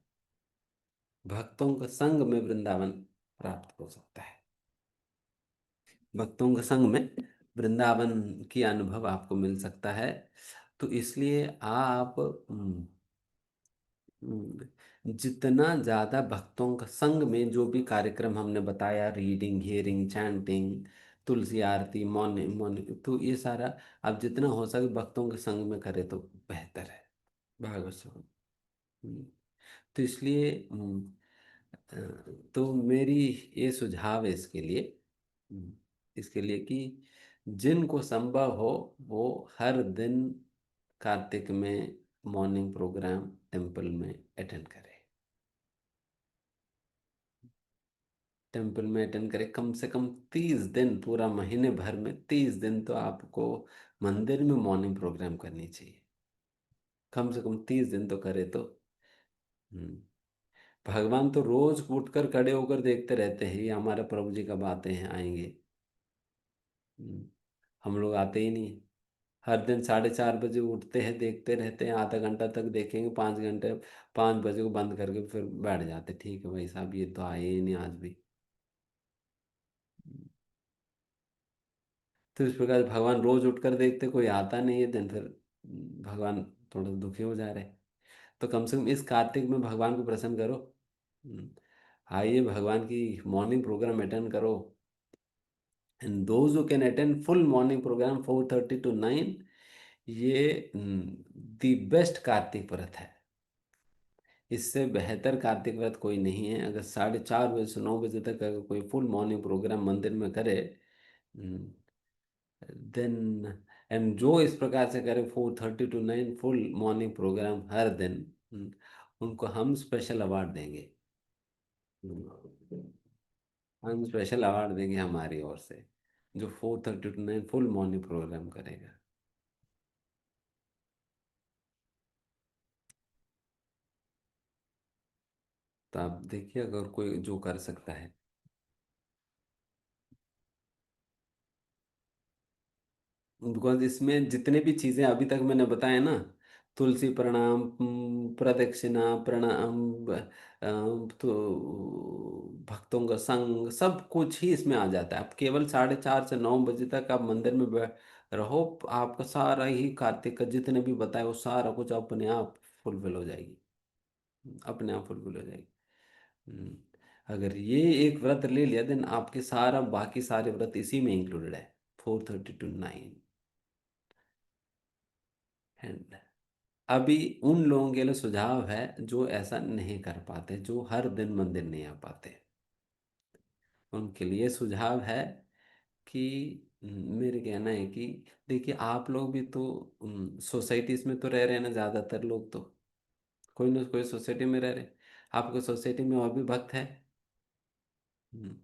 S1: भक्तों के संग में वृंदावन प्राप्त हो सकता है। भक्तों के संग में वृंदावन की अनुभव आपको मिल सकता है। तो इसलिए आप जितना ज़्यादा भक्तों का संग में जो भी कार्यक्रम हमने बताया, रीडिंग, हियरिंग, चैंटिंग, तुलसी आरती, मॉर्निंग मॉर्निंग, तो ये सारा आप जितना हो सके भक्तों के संग में करें तो बेहतर है। भागवत श्रवण। हम्म, तो इसलिए अ, तो मेरी ये सुझाव है इसके लिए, हम्म, इसके लिए कि जिनको संभव हो वो हर दिन कार्तिक में मॉर्निंग प्रोग्राम टेम्पल में अटेंड करें। टेम्पल में अटेंड करें, कम से कम 30 दिन, पूरा महीने भर में 30 दिन तो आपको मंदिर में मॉर्निंग प्रोग्राम करनी चाहिए। कम से कम 30 दिन तो करे तो हम्म, भगवान तो रोज उठकर खड़े होकर देखते रहते हैं, ये हमारे प्रभु जी कब आते हैं, आएंगे। हम्म, हम लोग आते ही नहीं। हर दिन 4:30 बजे उठते हैं, देखते रहते हैं, आधा घंटा तक देखेंगे, 5 घंटे, 5 बजे को बंद करके फिर बैठ जाते, ठीक है भाई साहब ये तो आए ही नहीं आज भी। तो इस प्रकार भगवान रोज उठकर देखते, कोई आता नहीं है दिन, फिर भगवान थोड़ा दुखी हो जा रहे हैं। तो कम से कम इस कार्तिक में भगवान को प्रसन्न करो। हम्म, आइए भगवान की मॉर्निंग प्रोग्राम अटेंड करो। And those who can attend full morning program 4:30 to 9, ये द बेस्ट कार्तिक व्रत है। इससे बेहतर कार्तिक व्रत कोई नहीं है। अगर 4:30 बजे से 9 बजे तक अगर कोई फुल मॉर्निंग प्रोग्राम मंदिर में करे, देन, एंड जो इस प्रकार से करे 4:30 to 9 फुल मॉर्निंग प्रोग्राम हर दिन, उनको हम स्पेशल अवार्ड देंगे। हम्म, हम स्पेशल अवार्ड देंगे हमारी ओर से, जो 4:30 to 9 फुल मॉर्निंग प्रोग्राम करेगा। तो आप देखिए अगर कोई जो कर सकता है। बिकॉज इसमें जितने भी चीजें अभी तक मैंने बताए ना, तुलसी प्रणाम, प्रदक्षिणा प्रणाम, तो भक्तों का संग, सब कुछ ही इसमें आ जाता है। आप केवल 4:30 से 9 बजे तक आप मंदिर में रहो, आपका सारा ही कार्तिक का जितने भी बताए वो सारा कुछ अपने आप फुलफिल हो जाएगी, अपने आप फुलफिल हो जाएगी। हम्म, अगर ये एक व्रत ले लिया देन आपके सारा बाकी सारे व्रत इसी में इंक्लूडेड है, 4:30 to 9। एंड अभी उन लोगों के लिए सुझाव है जो ऐसा नहीं कर पाते, जो हर दिन मंदिर नहीं आ पाते, उनके लिए सुझाव है कि मेरे कहना है कि देखिए आप लोग भी तो सोसाइटीज में तो रह रहे हैं ना, ज़्यादातर लोग तो कोई ना कोई सोसाइटी में रह रहे हैं। आपको सोसाइटी में और भी भक्त है। हम्म,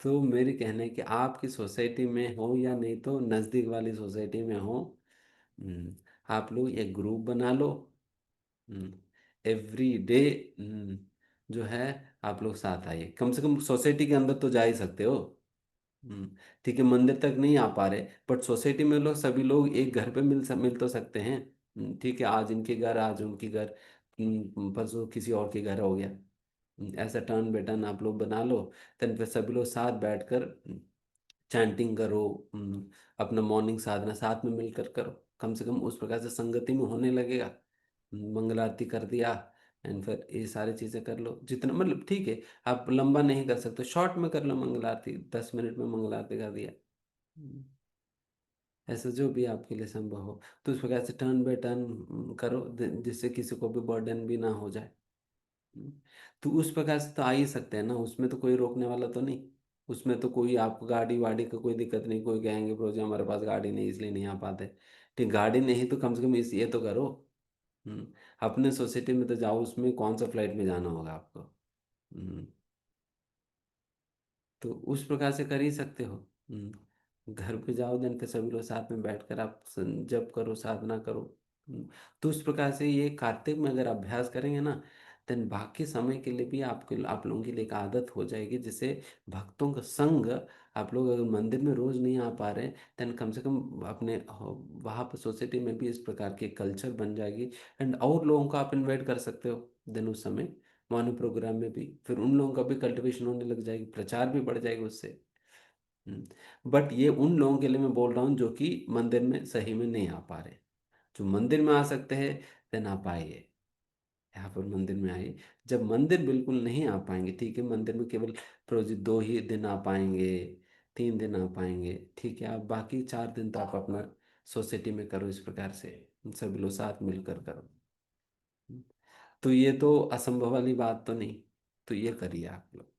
S1: तो मेरे कहना है कि आपकी सोसाइटी में हो या नहीं तो नज़दीक वाली सोसाइटी में हो, आप लोग एक ग्रुप बना लो। एवरी डे जो है आप लोग साथ आइए, कम से कम सोसाइटी के अंदर तो जा ही सकते हो। हम्म, ठीक है, मंदिर तक नहीं आ पा रहे बट सोसाइटी में लोग सभी लोग एक घर पे मिल तो सकते हैं। ठीक है, आज इनके घर आज उनके घर, परसों किसी और के घर हो गया। ऐसा टर्न बेटर्न आप लोग बना लो। देन फिर सभी लोग साथ बैठकर चैंटिंग करो, अपना मॉर्निंग साधना साथ में मिलकर करो। कम से कम उस प्रकार से संगति में होने लगेगा। मंगल आरती कर दिया, एंड फिर ये सारी चीज़ें कर लो जितना, मतलब ठीक है, आप लंबा नहीं कर सकते, शॉर्ट में कर लो मंगल आरती, 10 मिनट में मंगल आरती कर दिया। हम्म, ऐसा जो भी आपके लिए संभव हो, तो उस प्रकार से टर्न बाय टर्न करो, जिससे किसी को भी बर्डन भी ना हो जाए। हम्म, तो उस प्रकार से तो आ ही सकते हैं ना, उसमें तो कोई रोकने वाला तो नहीं। उसमें तो कोई आपको गाड़ी वाड़ी का कोई दिक्कत नहीं, कोई कहेंगे प्रो जी हमारे पास गाड़ी नहीं इसलिए नहीं आ पाते। ठीक, गाड़ी नहीं तो कम से कम इस ये तो करो। हम्म, अपने सोसाइटी में तो जाओ, उसमें कौन सा फ्लाइट में जाना होगा आपको। हम्म, तो उस प्रकार से कर ही सकते हो। घर पे जाओ, दिन पे सभी लोग साथ में बैठकर आप जप करो, साधना करो। तो उस प्रकार से ये कार्तिक में अगर अभ्यास करेंगे ना, देन बाकी समय के लिए भी आपको आप लोगों के लिए एक आदत हो जाएगी, जिससे भक्तों का संग, आप लोग अगर मंदिर में रोज नहीं आ पा रहे, देन कम से कम अपने वहाँ पर सोसाइटी में भी इस प्रकार की कल्चर बन जाएगी। एंड और लोगों को आप इनवाइट कर सकते हो देन उस समय मॉर्निंग प्रोग्राम में भी, फिर उन लोगों का भी कल्टीवेशन होने लग जाएगी, प्रचार भी बढ़ जाएगा उससे। बट ये उन लोगों के लिए मैं बोल रहा हूँ जो कि मंदिर में सही में नहीं आ पा रहे। जो मंदिर में आ सकते हैं देन आप आइए, यहाँ पर मंदिर में आइए। जब मंदिर बिल्कुल नहीं आ पाएंगे, ठीक है, मंदिर में केवल प्रोजी 2 ही दिन आ पाएंगे, 3 दिन आ पाएंगे, ठीक है, आप बाकी 4 दिन तो आप अपना सोसाइटी में करो, इस प्रकार से सभी लोग साथ मिलकर करो। तो ये तो असंभव वाली बात तो नहीं, तो ये करिए आप लोग।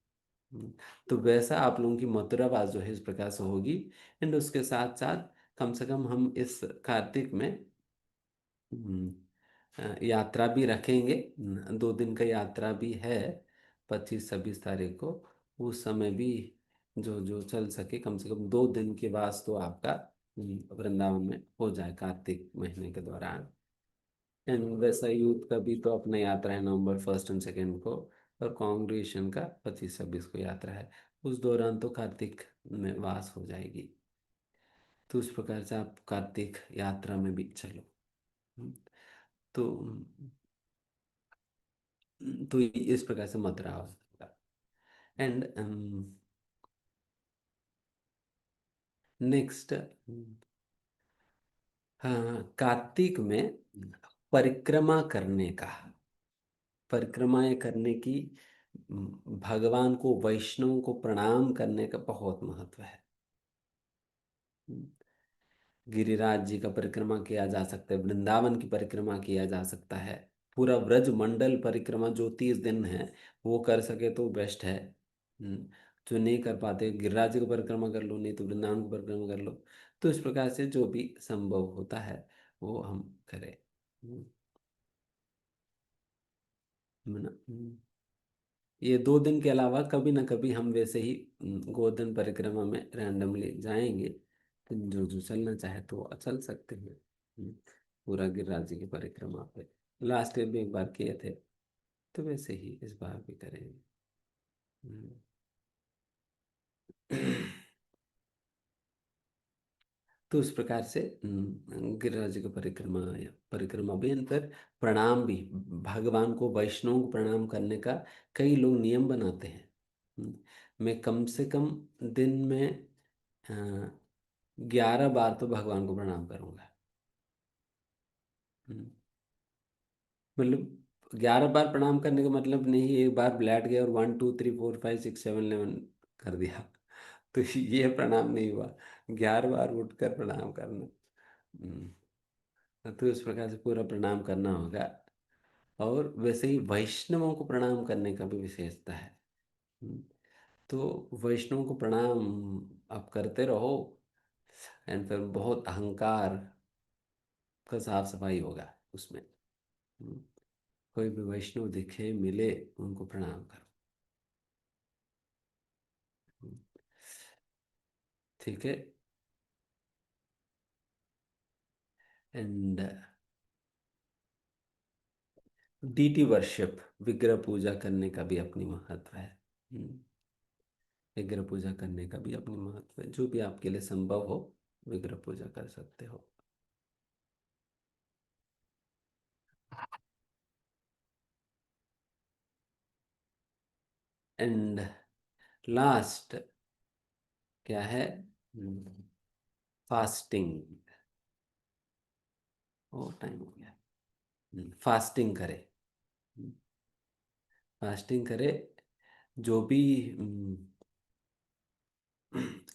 S1: हम्म, तो वैसा आप लोगों की मथुरावास जो है इस प्रकार से होगी। एंड उसके साथ साथ कम से कम हम इस कार्तिक में यात्रा भी रखेंगे। 2 दिन का यात्रा भी है, 25-26 तारीख को। उस समय भी जो जो चल सके, कम से कम 2 दिन के बाद तो आपका वृंदावन में हो जाए कार्तिक महीने के दौरान। एंड वैसा यूथ का भी तो अपना यात्रा है नवंबर 1 और 2 को, और कांग्रेशन का 25-26 को यात्रा है। उस दौरान तो कार्तिक में वास हो जाएगी। तो उस प्रकार से आप कार्तिक यात्रा में भी चलो। हम्म, तो तो इस प्रकार से मत रहा एंड नेक्स्ट, हाँ, कार्तिक में परिक्रमा करने का, परिक्रमाएं करने की, भगवान को वैष्णव को प्रणाम करने का बहुत महत्व है। गिरिराज जी का परिक्रमा किया जा सकता है, वृंदावन की परिक्रमा किया जा सकता है, पूरा ब्रज मंडल परिक्रमा जो 30 दिन है वो कर सके तो बेस्ट है। जो नहीं कर पाते गिरिराज जी को परिक्रमा कर लो, नहीं तो वृंदावन को परिक्रमा कर लो। तो इस प्रकार से जो भी संभव होता है वो हम करें। हम्म, है ना? ये 2 दिन के अलावा कभी ना कभी हम वैसे ही गोवर्धन परिक्रमा में रैंडमली जाएंगे। तो जो चलना चाहे तो चल सकते हैं। हम्म, पूरा गिरिराज जी की परिक्रमा पे लास्ट ईयर भी एक बार किए थे, तो वैसे ही इस बार भी करेंगे। हम्म। तो उस प्रकार से गिरिराज जी की परिक्रमा या परिक्रमा अभियान पर प्रणाम भी, भगवान को, वैष्णव को प्रणाम करने का कई लोग नियम बनाते हैं। मैं कम से कम दिन में 11 बार तो भगवान को प्रणाम करूंगा। हम्म, मतलब 11 बार प्रणाम करने का मतलब नहीं एक बार लेट गया और 1 2 3 4 5 6 7 11 कर दिया। तो ये प्रणाम नहीं हुआ, 11 बार उठकर प्रणाम करना। तो इस प्रकार से पूरा प्रणाम करना होगा। और वैसे ही वैष्णवों को प्रणाम करने का भी विशेषता है। हम्म, तो वैष्णव को प्रणाम आप करते रहो, एंड फिर बहुत अहंकार का साफ सफाई होगा उसमें। हम्म, कोई भी वैष्णव दिखे मिले उनको प्रणाम करो। हम्म, ठीक है। एंड डीटी वर्शिप, विग्रह पूजा करने का भी अपनी महत्व है। हम्म, विग्रह पूजा करने का भी अपनी महत्व है, जो भी आपके लिए संभव हो विग्रह पूजा कर सकते हो। एंड लास्ट क्या है? फास्टिंग। ओ टाइम हो गया। फास्टिंग करे। फास्टिंग करे। जो भी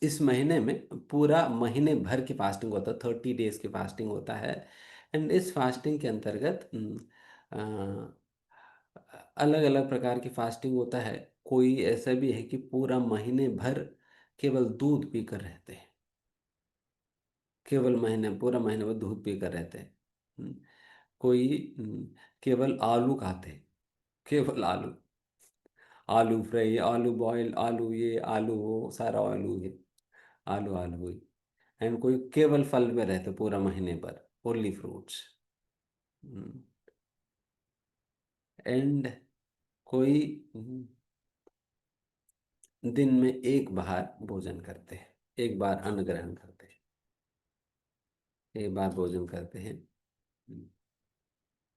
S1: इस महीने में पूरा महीने भर की फास्टिंग होता है, 30 डेज की फास्टिंग होता है। एंड इस फास्टिंग के अंतर्गत अलग अलग प्रकार की फास्टिंग होता है। कोई ऐसा भी है कि पूरा महीने भर केवल दूध पीकर रहते हैं, केवल महीने पूरा महीने भर दूध पीकर रहते हैं। हम्म, कोई केवल आलू खाते हैं, केवल आलू, आलू फ्राई, आलू बॉयल, आलू ये, आलू वो, सारा आलू ये, आलू आलू ही। एंड कोई केवल फल में रहते पूरा महीने पर, ओनली फ्रूट्स। एंड कोई दिन में एक बार भोजन करते हैं, एक बार अन्न ग्रहण करते हैं, एक बार भोजन करते हैं।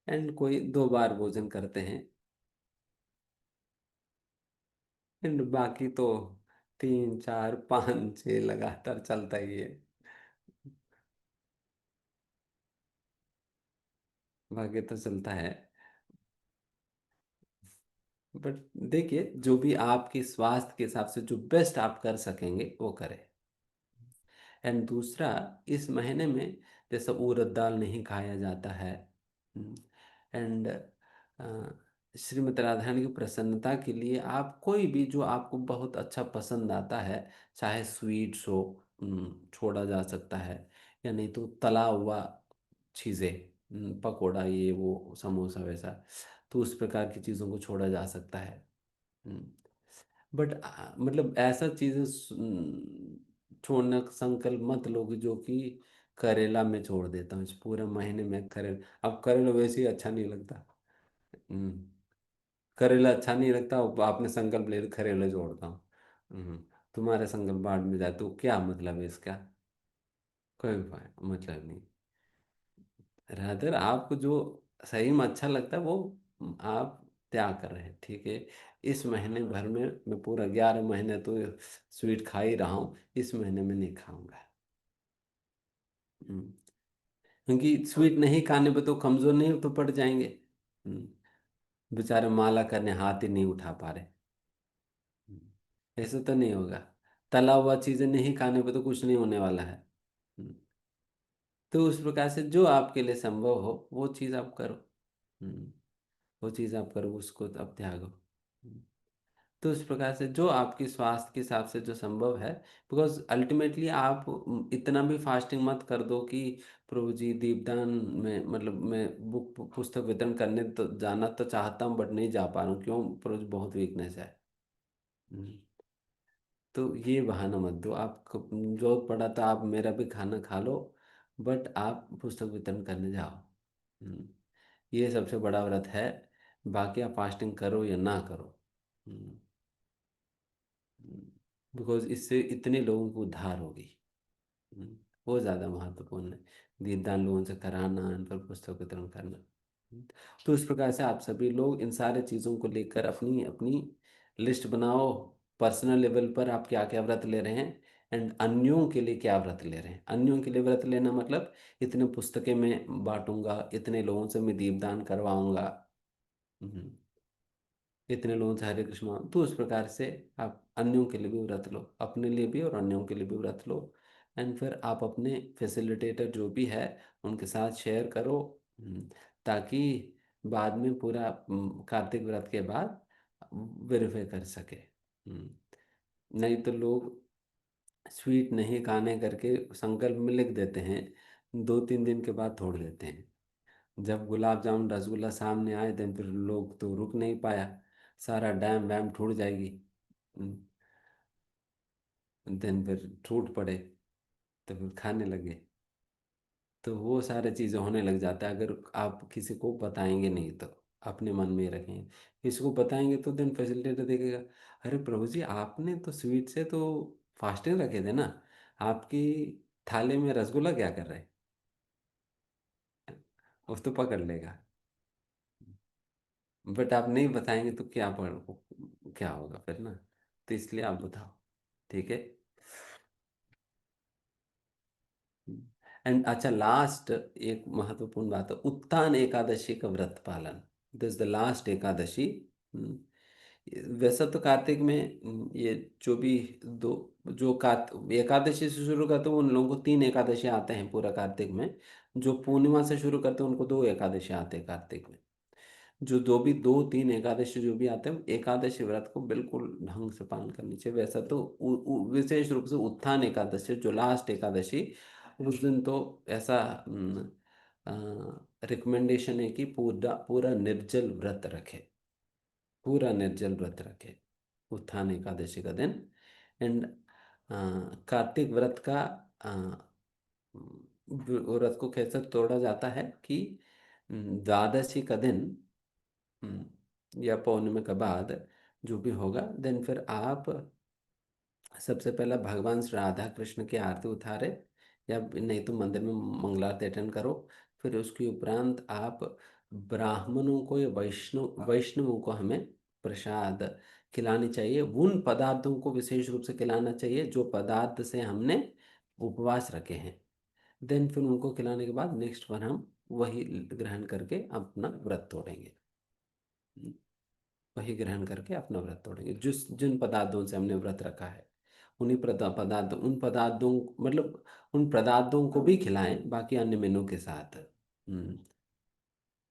S1: एंड कोई 2 बार भोजन करते हैं। एंड बाकी तो 3 4 5 6 लगातार चलता ही है। बाकी तो चलता है। बट देखिए, जो भी आपके स्वास्थ्य के हिसाब से जो बेस्ट आप कर सकेंगे वो करें। एंड दूसरा, इस महीने में जैसे उड़द दाल नहीं खाया जाता है। एंड श्रीमती राधारानी की प्रसन्नता के लिए आप कोई भी जो आपको बहुत अच्छा पसंद आता है, चाहे स्वीट्स हो, छोड़ा जा सकता है। या नहीं तो तला हुआ चीज़ें, पकोड़ा ये वो समोसा वैसा, तो उस प्रकार की चीज़ों को छोड़ा जा सकता है। बट मतलब ऐसा चीजें छोड़ने का संकल्प मत लो कि जो कि करेला में छोड़ देता हूँ इस पूरे महीने में करेला। अब करेला वैसे ही अच्छा नहीं लगता। हम्म, करेला अच्छा नहीं लगता, अब आपने संकल्प ले लिया, करेला जोड़ता हूँ। हम्म, तुम्हारे संकल्प बाढ़ में जाए तो क्या मतलब है इसका? कोई मतलब नहीं। रादर आपको जो सही में अच्छा लगता है वो आप त्याग कर रहे हैं, ठीक है। इस महीने भर में मैं पूरा 11 महीने तो स्वीट खा ही रहा हूँ, इस महीने में नहीं खाऊंगा। हम्म, क्योंकि स्वीट नहीं खाने पे तो कमजोर नहीं तो पड़ जाएंगे। बेचारे माला करने हाथ ही नहीं उठा पा रहे। ऐसे तो नहीं होगा। तला हुआ चीजें नहीं खाने पे तो कुछ नहीं होने वाला है। हम्म, तो उस प्रकार से जो आपके लिए संभव हो वो चीज़ आप करो। हम्म, वो चीज़ आप करो, उसको आप त्यागो। हम्म, तो इस प्रकार से जो आपकी स्वास्थ्य के हिसाब से जो संभव है, बिकॉज अल्टीमेटली आप इतना भी फास्टिंग मत कर दो कि प्रभु जी दीपदान में, मतलब मैं बुक पुस्तक वितरण करने तो जाना तो चाहता हूँ बट नहीं जा पा रहा हूँ, क्यों प्रभु जी बहुत वीकनेस है। हम्म, तो ये बहाना मत दो, आप जरूरत पड़ा तो आप मेरा भी खाना खा लो, बट आप पुस्तक वितरण करने जाओ। हम्म, ये सबसे बड़ा व्रत है। बाकी आप फास्टिंग करो या ना करो, बिकॉज इससे इतने लोगों को उद्धार होगी। हम्म, वो ज़्यादा महत्वपूर्ण है, दीनदान लोगों से कराना, इन पर पुस्तक वितरण करना। हम्म, तो इस प्रकार से आप सभी लोग इन सारे चीज़ों को लेकर अपनी अपनी लिस्ट बनाओ, पर्सनल लेवल पर आप क्या क्या व्रत ले रहे हैं, एंड अन्यों के लिए क्या व्रत ले रहे हैं। अन्यों के लिए व्रत लेना मतलब इतने पुस्तकें मैं बांटूंगा, इतने लोगों से मैं दीपदान करवाऊंगा, हम्म, इतने लोगों से हरे कृष्ण तो उस प्रकार से आप अन्यों के लिए भी व्रत लो, अपने लिए भी और अन्यों के लिए भी व्रत लो। एंड फिर आप अपने फैसिलिटेटर जो भी है उनके साथ शेयर करो, ताकि बाद में पूरा कार्तिक व्रत के बाद वेरीफाई कर सके। नहीं तो लोग स्वीट नहीं खाने करके संकल्प में लिख देते हैं, 2-3 दिन के बाद छोड़ देते हैं। जब गुलाब जामुन रसगुल्ला सामने आए दिन फिर लोग तो रुक नहीं पाया, सारा डैम वैम टूट जाएगी। दिन फिर टूट पड़े तो फिर खाने लगे। तो वो सारे चीज़ें होने लग जाता है अगर आप किसी को बताएंगे नहीं तो, अपने मन में रखेंगे। किसी को बताएंगे तो दिन फैसिलिटेटर देखेगा, अरे प्रभु जी आपने तो स्वीट से तो फास्टिंग रखे थे ना, आपकी थाली में रसगुल्ला क्या कर रहे हैं, उस तो पकड़ लेगा। बट आप नहीं बताएंगे तो क्या होगा फिर ना, तो इसलिए आप बताओ, ठीक है। एंड अच्छा, लास्ट एक महत्वपूर्ण बात है, उत्तान एकादशी का व्रत पालन। This the last Ekadashi. Hmm, वैसा तो कार्तिक में ये जो भी दो, जो एकादशी से शुरू करते हैं उन लोगों को 3 एकादशी आते हैं पूरा कार्तिक में। जो पूर्णिमा से शुरू करते हैं उनको 2 एकादशी आते हैं कार्तिक में। जो 2-3 एकादशी जो भी आते हैं, एकादशी व्रत को बिल्कुल ढंग से पालन करनी चाहिए। वैसा तो विशेष रूप से उत्थान एकादशी जो लास्ट एकादशी, उस दिन तो ऐसा रिकमेंडेशन है कि पूरा पूरा निर्जल व्रत रखे, पूरा निर्जल व्रत रखे उत्थान एकादशी का दिन। एंड कार्तिक व्रत का व्रत को कैसे तोड़ा जाता है कि द्वादशी का दिन, या पौर्णिमा के बाद जो भी होगा, देन फिर आप सबसे पहला भगवान श्री राधा कृष्ण की आरती उतारे, या नहीं तो मंदिर में मंगलारती अटेंड करो। फिर उसके उपरांत आप ब्राह्मणों को या वैष्णवों को हमें प्रसाद खिलानी चाहिए। उन पदार्थों को विशेष रूप से खिलाना चाहिए जो पदार्थ से हमने उपवास रखे हैं। देन फिर उनको खिलाने के बाद नेक्स्ट बार हम वही ग्रहण करके अपना व्रत तोड़ेंगे। वही ग्रहण करके अपना व्रत तोड़ेंगे, जिस जिन पदार्थों से हमने व्रत रखा है उन्हीं पदार्थ उन पदार्थों, मतलब उन पदार्थों को भी खिलाएं बाकी अन्य मेनू के साथ,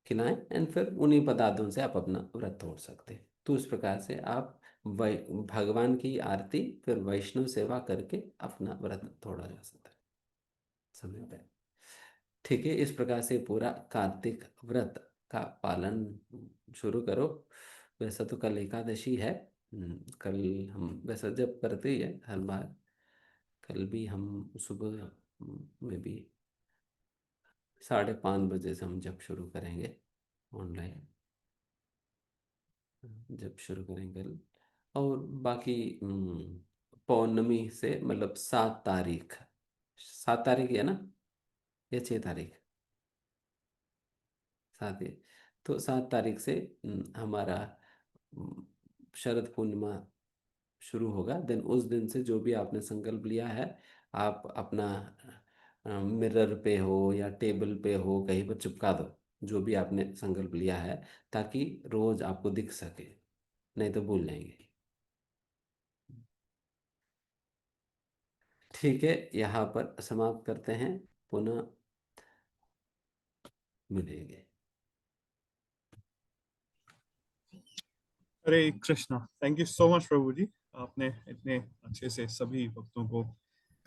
S1: खिलाएं। एंड फिर उन्हीं पदार्थों से आप अपना व्रत तोड़ सकते हैं। तो उस प्रकार से आप वै भगवान की आरती फिर वैष्णव सेवा करके अपना व्रत तोड़ा जा सकता है समय पे। ठीक है, इस प्रकार से पूरा कार्तिक व्रत का पालन शुरू करो। वैसा तो कल एकादशी है, कल हम वैसा जब करते ही है हर बार, कल भी हम सुबह में भी 5:30 बजे से हम जब शुरू करेंगे ऑनलाइन, जब शुरू करेंगे कल। और बाकी पौर्णमी से मतलब 7 तारीख, 7 तारीख है ना, या 6 तारीख, 7 ही। तो 7 तारीख से हमारा हम्म, शरद पूर्णिमा शुरू होगा। देन उस दिन से जो भी आपने संकल्प लिया है, आप अपना मिरर पे हो या टेबल पे हो कहीं पर चिपका दो, जो भी आपने संकल्प लिया है, ताकि रोज आपको दिख सके, नहीं तो भूल जाएंगे। ठीक है, यहाँ पर समाप्त करते हैं, पुनः मिलेंगे।
S2: Hare Krishna. Thank you so much प्रभु जी, आपने इतने अच्छे से सभी भक्तों को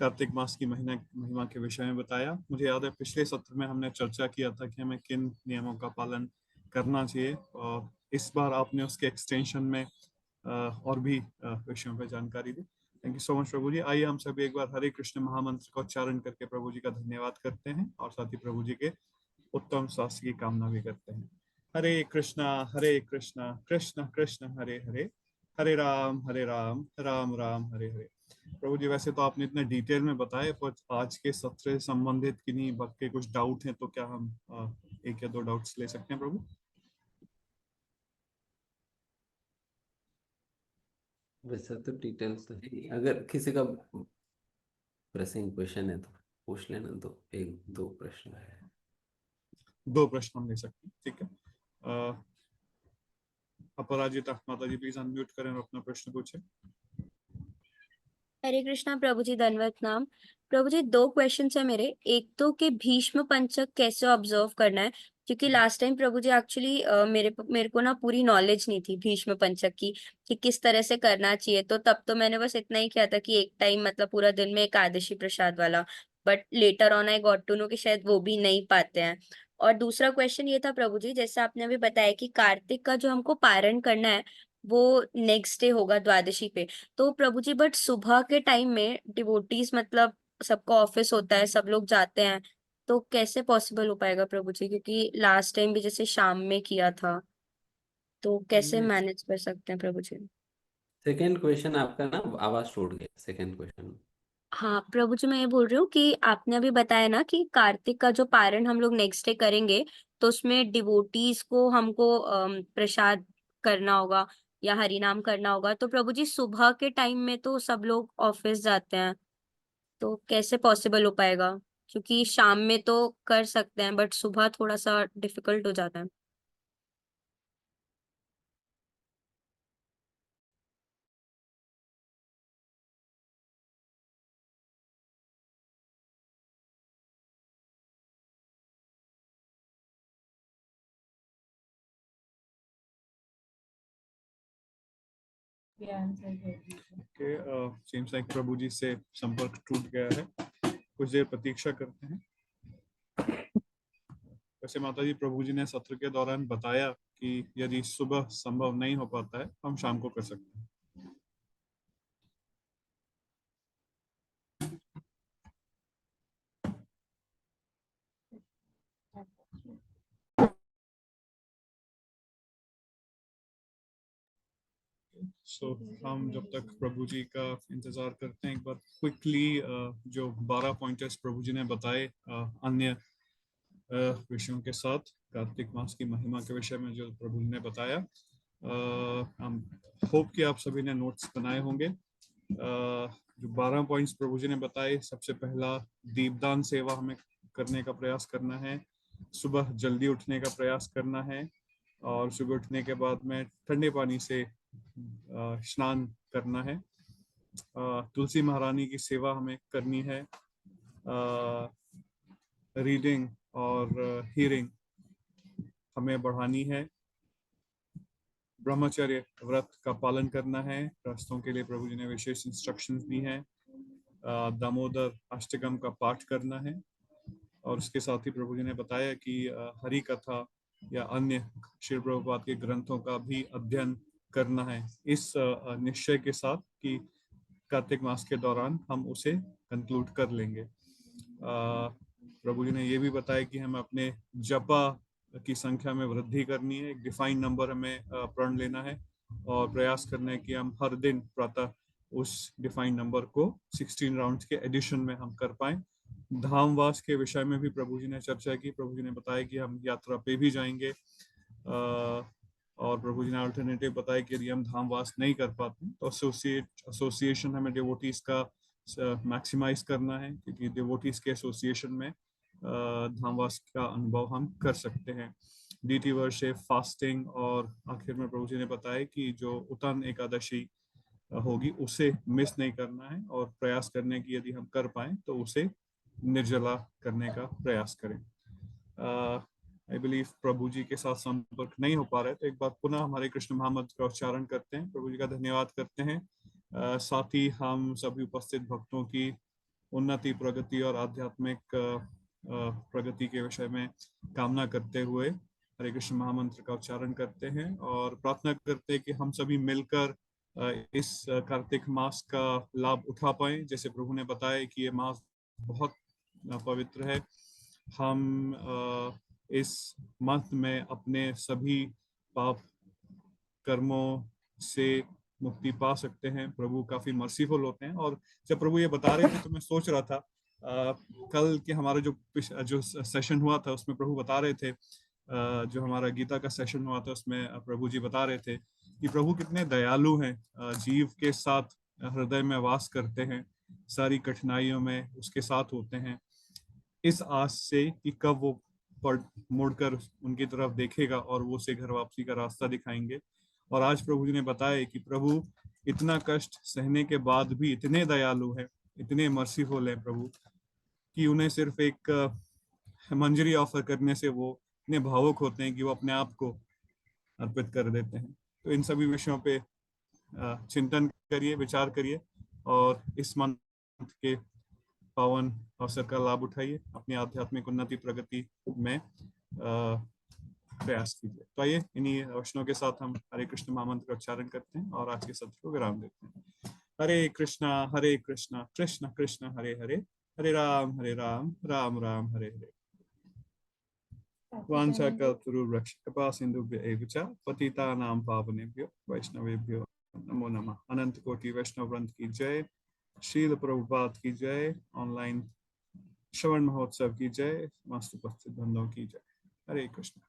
S2: कार्तिक मास की महीना महिमा के विषय में बताया। मुझे याद है पिछले सत्र में हमने चर्चा किया था कि हमें किन नियमों का पालन करना चाहिए, और इस बार आपने उसके एक्सटेंशन में और भी विषयों पर जानकारी दी। थैंक यू सो मच प्रभु जी। आइए हम सभी एक बार हरे कृष्ण महामंत्र का उच्चारण करके प्रभु जी का धन्यवाद करते हैं और साथ ही प्रभु जी के उत्तम स्वास्थ्य की कामना भी करते हैं। हरे कृष्णा कृष्ण कृष्ण हरे हरे, हरे राम राम राम हरे हरे। प्रभु जी, वैसे तो आपने इतने डिटेल में बताया, पर आज के सत्र से संबंधित किन्हीं भक्त के कुछ डाउट हैं तो क्या हम एक या दो डाउट्स ले सकते हैं प्रभु?
S1: वैसे तो डिटेल्स तो है, अगर किसी का प्रेसिंग क्वेश्चन है तो पूछ लेना, तो एक दो प्रश्न है।
S2: दो प्रश्न हम ले सकते हैं, ठीक है। अपराजिता माता जी प्लीज अनम्यूट करें और अपना प्रश्न पूछें।
S3: हरे कृष्णा प्रभु जी, दंडवत नाम। प्रभु जी, दो क्वेश्चन है मेरे। एक तो कि भीष्म पंचक कैसे ऑब्जर्व करना है, क्योंकि लास्ट टाइम प्रभु जी एक्चुअली मेरे को ना पूरी नॉलेज नहीं थी भीष्म पंचक की कि किस तरह से करना चाहिए। तो तब तो मैंने बस इतना ही किया था कि एक टाइम मतलब पूरा दिन में एकादशी प्रसाद वाला। But later on I got to know कि शायद वो भी नहीं पाते हैं। और दूसरा क्वेश्चन ये था प्रभु जी, जैसे आपने अभी बताया कि कार्तिक का जो हमको पारण करना है वो नेक्स्ट डे होगा द्वादशी पे। तो प्रभु जी, बट सुबह के टाइम में डिवोटीज मतलब सबका ऑफिस होता है, सब लोग जाते हैं, तो कैसे पॉसिबल हो पाएगा प्रभु जी? क्योंकि लास्ट टाइम भी जैसे शाम में किया था, तो कैसे मैनेज कर सकते हैं प्रभु जी?
S1: सेकंड क्वेश्चन आपका ना, आवाज टूट गया सेकंड क्वेश्चन।
S3: हाँ प्रभु जी, मैं ये बोल रही हूँ कि आपने अभी बताया ना कि कार्तिक का जो पारण हम लोग नेक्स्ट डे करेंगे, तो उसमें डिवोटीज को हमको प्रसाद करना होगा या हरि नाम करना होगा। तो प्रभु जी, सुबह के टाइम में तो सब लोग ऑफिस जाते हैं, तो कैसे पॉसिबल हो पाएगा? क्योंकि शाम में तो कर सकते हैं बट सुबह थोड़ा सा डिफिकल्ट हो जाता है।
S2: ओके, सीम्स लाइक प्रभु जी से संपर्क टूट गया है, कुछ देर प्रतीक्षा करते हैं। वैसे माता जी, प्रभु जी ने सत्र के दौरान बताया कि यदि सुबह संभव नहीं हो पाता है हम शाम को कर सकते हैं। सो हम जब तक प्रभु जी का इंतजार करते हैं, एक बार क्विकली जो 12 पॉइंटर्स प्रभु जी ने बताए अन्य विषयों के साथ, कार्तिक मास की महिमा के विषय में जो प्रभु जी ने बताया, हम होप कि आप सभी ने नोट्स बनाए होंगे। जो 12 पॉइंट्स प्रभु जी ने बताए, सबसे पहला दीपदान सेवा हमें करने का प्रयास करना है, सुबह जल्दी उठने का प्रयास करना है, और सुबह उठने के बाद में ठंडे पानी से स्नान करना है, तुलसी महारानी की सेवा हमें करनी है, रीडिंग और हियरिंग हमें बढ़ानी है, ब्रह्मचर्य व्रत का पालन करना है, गृहस्थों के लिए प्रभु जी ने विशेष इंस्ट्रक्शंस दी हैं, दामोदर अष्टकम का पाठ करना है, और उसके साथ ही प्रभु जी ने बताया कि हरि कथा या अन्य श्री प्रभुपाद के ग्रंथों का भी अध्ययन करना है, इस निश्चय के साथ कि कार्तिक मास के दौरान हम उसे कंक्लूड कर लेंगे। प्रभु जी ने ये भी बताया कि हमें अपने जपा की संख्या में वृद्धि करनी है, एक डिफाइंड नंबर हमें प्रण लेना है और प्रयास करना है कि हम हर दिन प्रातः उस डिफाइंड नंबर को 16 राउंड्स के एडिशन में हम कर पाए। धामवास के विषय में भी प्रभु जी ने चर्चा की। प्रभु जी ने बताया कि हम यात्रा पे भी जाएंगे, और प्रभु जी ने अल्टरनेटिव बताया कि यदि हम धामवास नहीं कर पाते तो एसोसिएशन हमें डिवोटीज का मैक्सिमाइज करना है, क्योंकि डिवोटीज के एसोसिएशन में धामवास का अनुभव हम कर सकते हैं। डीटी वर्षे फास्टिंग, और आखिर में प्रभु जी ने बताया कि जो उतन एकादशी होगी उसे मिस नहीं करना है, और प्रयास करने की यदि हम कर पाए तो उसे निर्जला करने का प्रयास करें। आई बिलीव प्रभु जी के साथ संपर्क नहीं हो पा रहा है, तो एक बार पुनः हमारे कृष्ण महामंत्र का उच्चारण करते हैं, प्रभु जी का धन्यवाद करते हैं। साथ ही हम सभी उपस्थित भक्तों की उन्नति, प्रगति और आध्यात्मिक प्रगति के विषय में कामना करते हुए हरे कृष्ण महामंत्र का उच्चारण करते हैं और प्रार्थना करते हैं कि हम सभी मिलकर इस कार्तिक मास का लाभ उठा पाएं। जैसे प्रभु ने बताया कि ये मास बहुत पवित्र है। हम इस मास में अपने सभी पाप कर्मों से मुक्ति पा सकते हैं। प्रभु काफी मर्सीफुल होते हैं। और जब प्रभु ये बता रहे थे तो मैं सोच रहा था कल के हमारा जो सेशन हुआ था उसमें प्रभु बता रहे थे, जो हमारा गीता का सेशन हुआ था उसमें प्रभु जी बता रहे थे कि प्रभु कितने दयालु हैं, जीव के साथ हृदय में वास करते हैं, सारी कठिनाइयों में उसके साथ होते हैं, इस आस से कि कब वो मुड़कर उनकी तरफ देखेगा और वो उसे घर वापसी का रास्ता दिखाएंगे। और आज प्रभु जी ने बताया कि प्रभु इतना कष्ट सहने के बाद भी इतने दयालु हैं, इतने मर्सीफुल हैं प्रभु, कि उन्हें सिर्फ एक मंजरी ऑफर करने से वो इतने भावुक होते हैं कि वो अपने आप को अर्पित कर देते हैं। तो इन सभी विषयों पे चिंतन करिए, विचार करिए और इस मंथ के पावन अवसर का लाभ उठाइए, अपनी आध्यात्मिक उन्नति प्रगति में प्रयास कीजिए। तो आइए इन्हीं वचनों के साथ हम हरे कृष्ण महामंत्र का उच्चारण करते हैं और आज के सत्र को विराम देते हैं। हरे कृष्ण कृष्ण कृष्ण हरे हरे, हरे राम राम राम हरे हरे। वाञ्छाकल्पतरुर्भ्यश्च कृपा सिन्धुभ्य एव च पतितानां पावनेभ्यो वैष्णवेभ्यो नमो नमः। अनंत कोटि वैष्णव वृंद की जय, शील प्रभुपाद की जय, ऑनलाइन श्रवण महोत्सव की जय, समस्त उपस्थित बंधुओं की जय। हरे कृष्ण।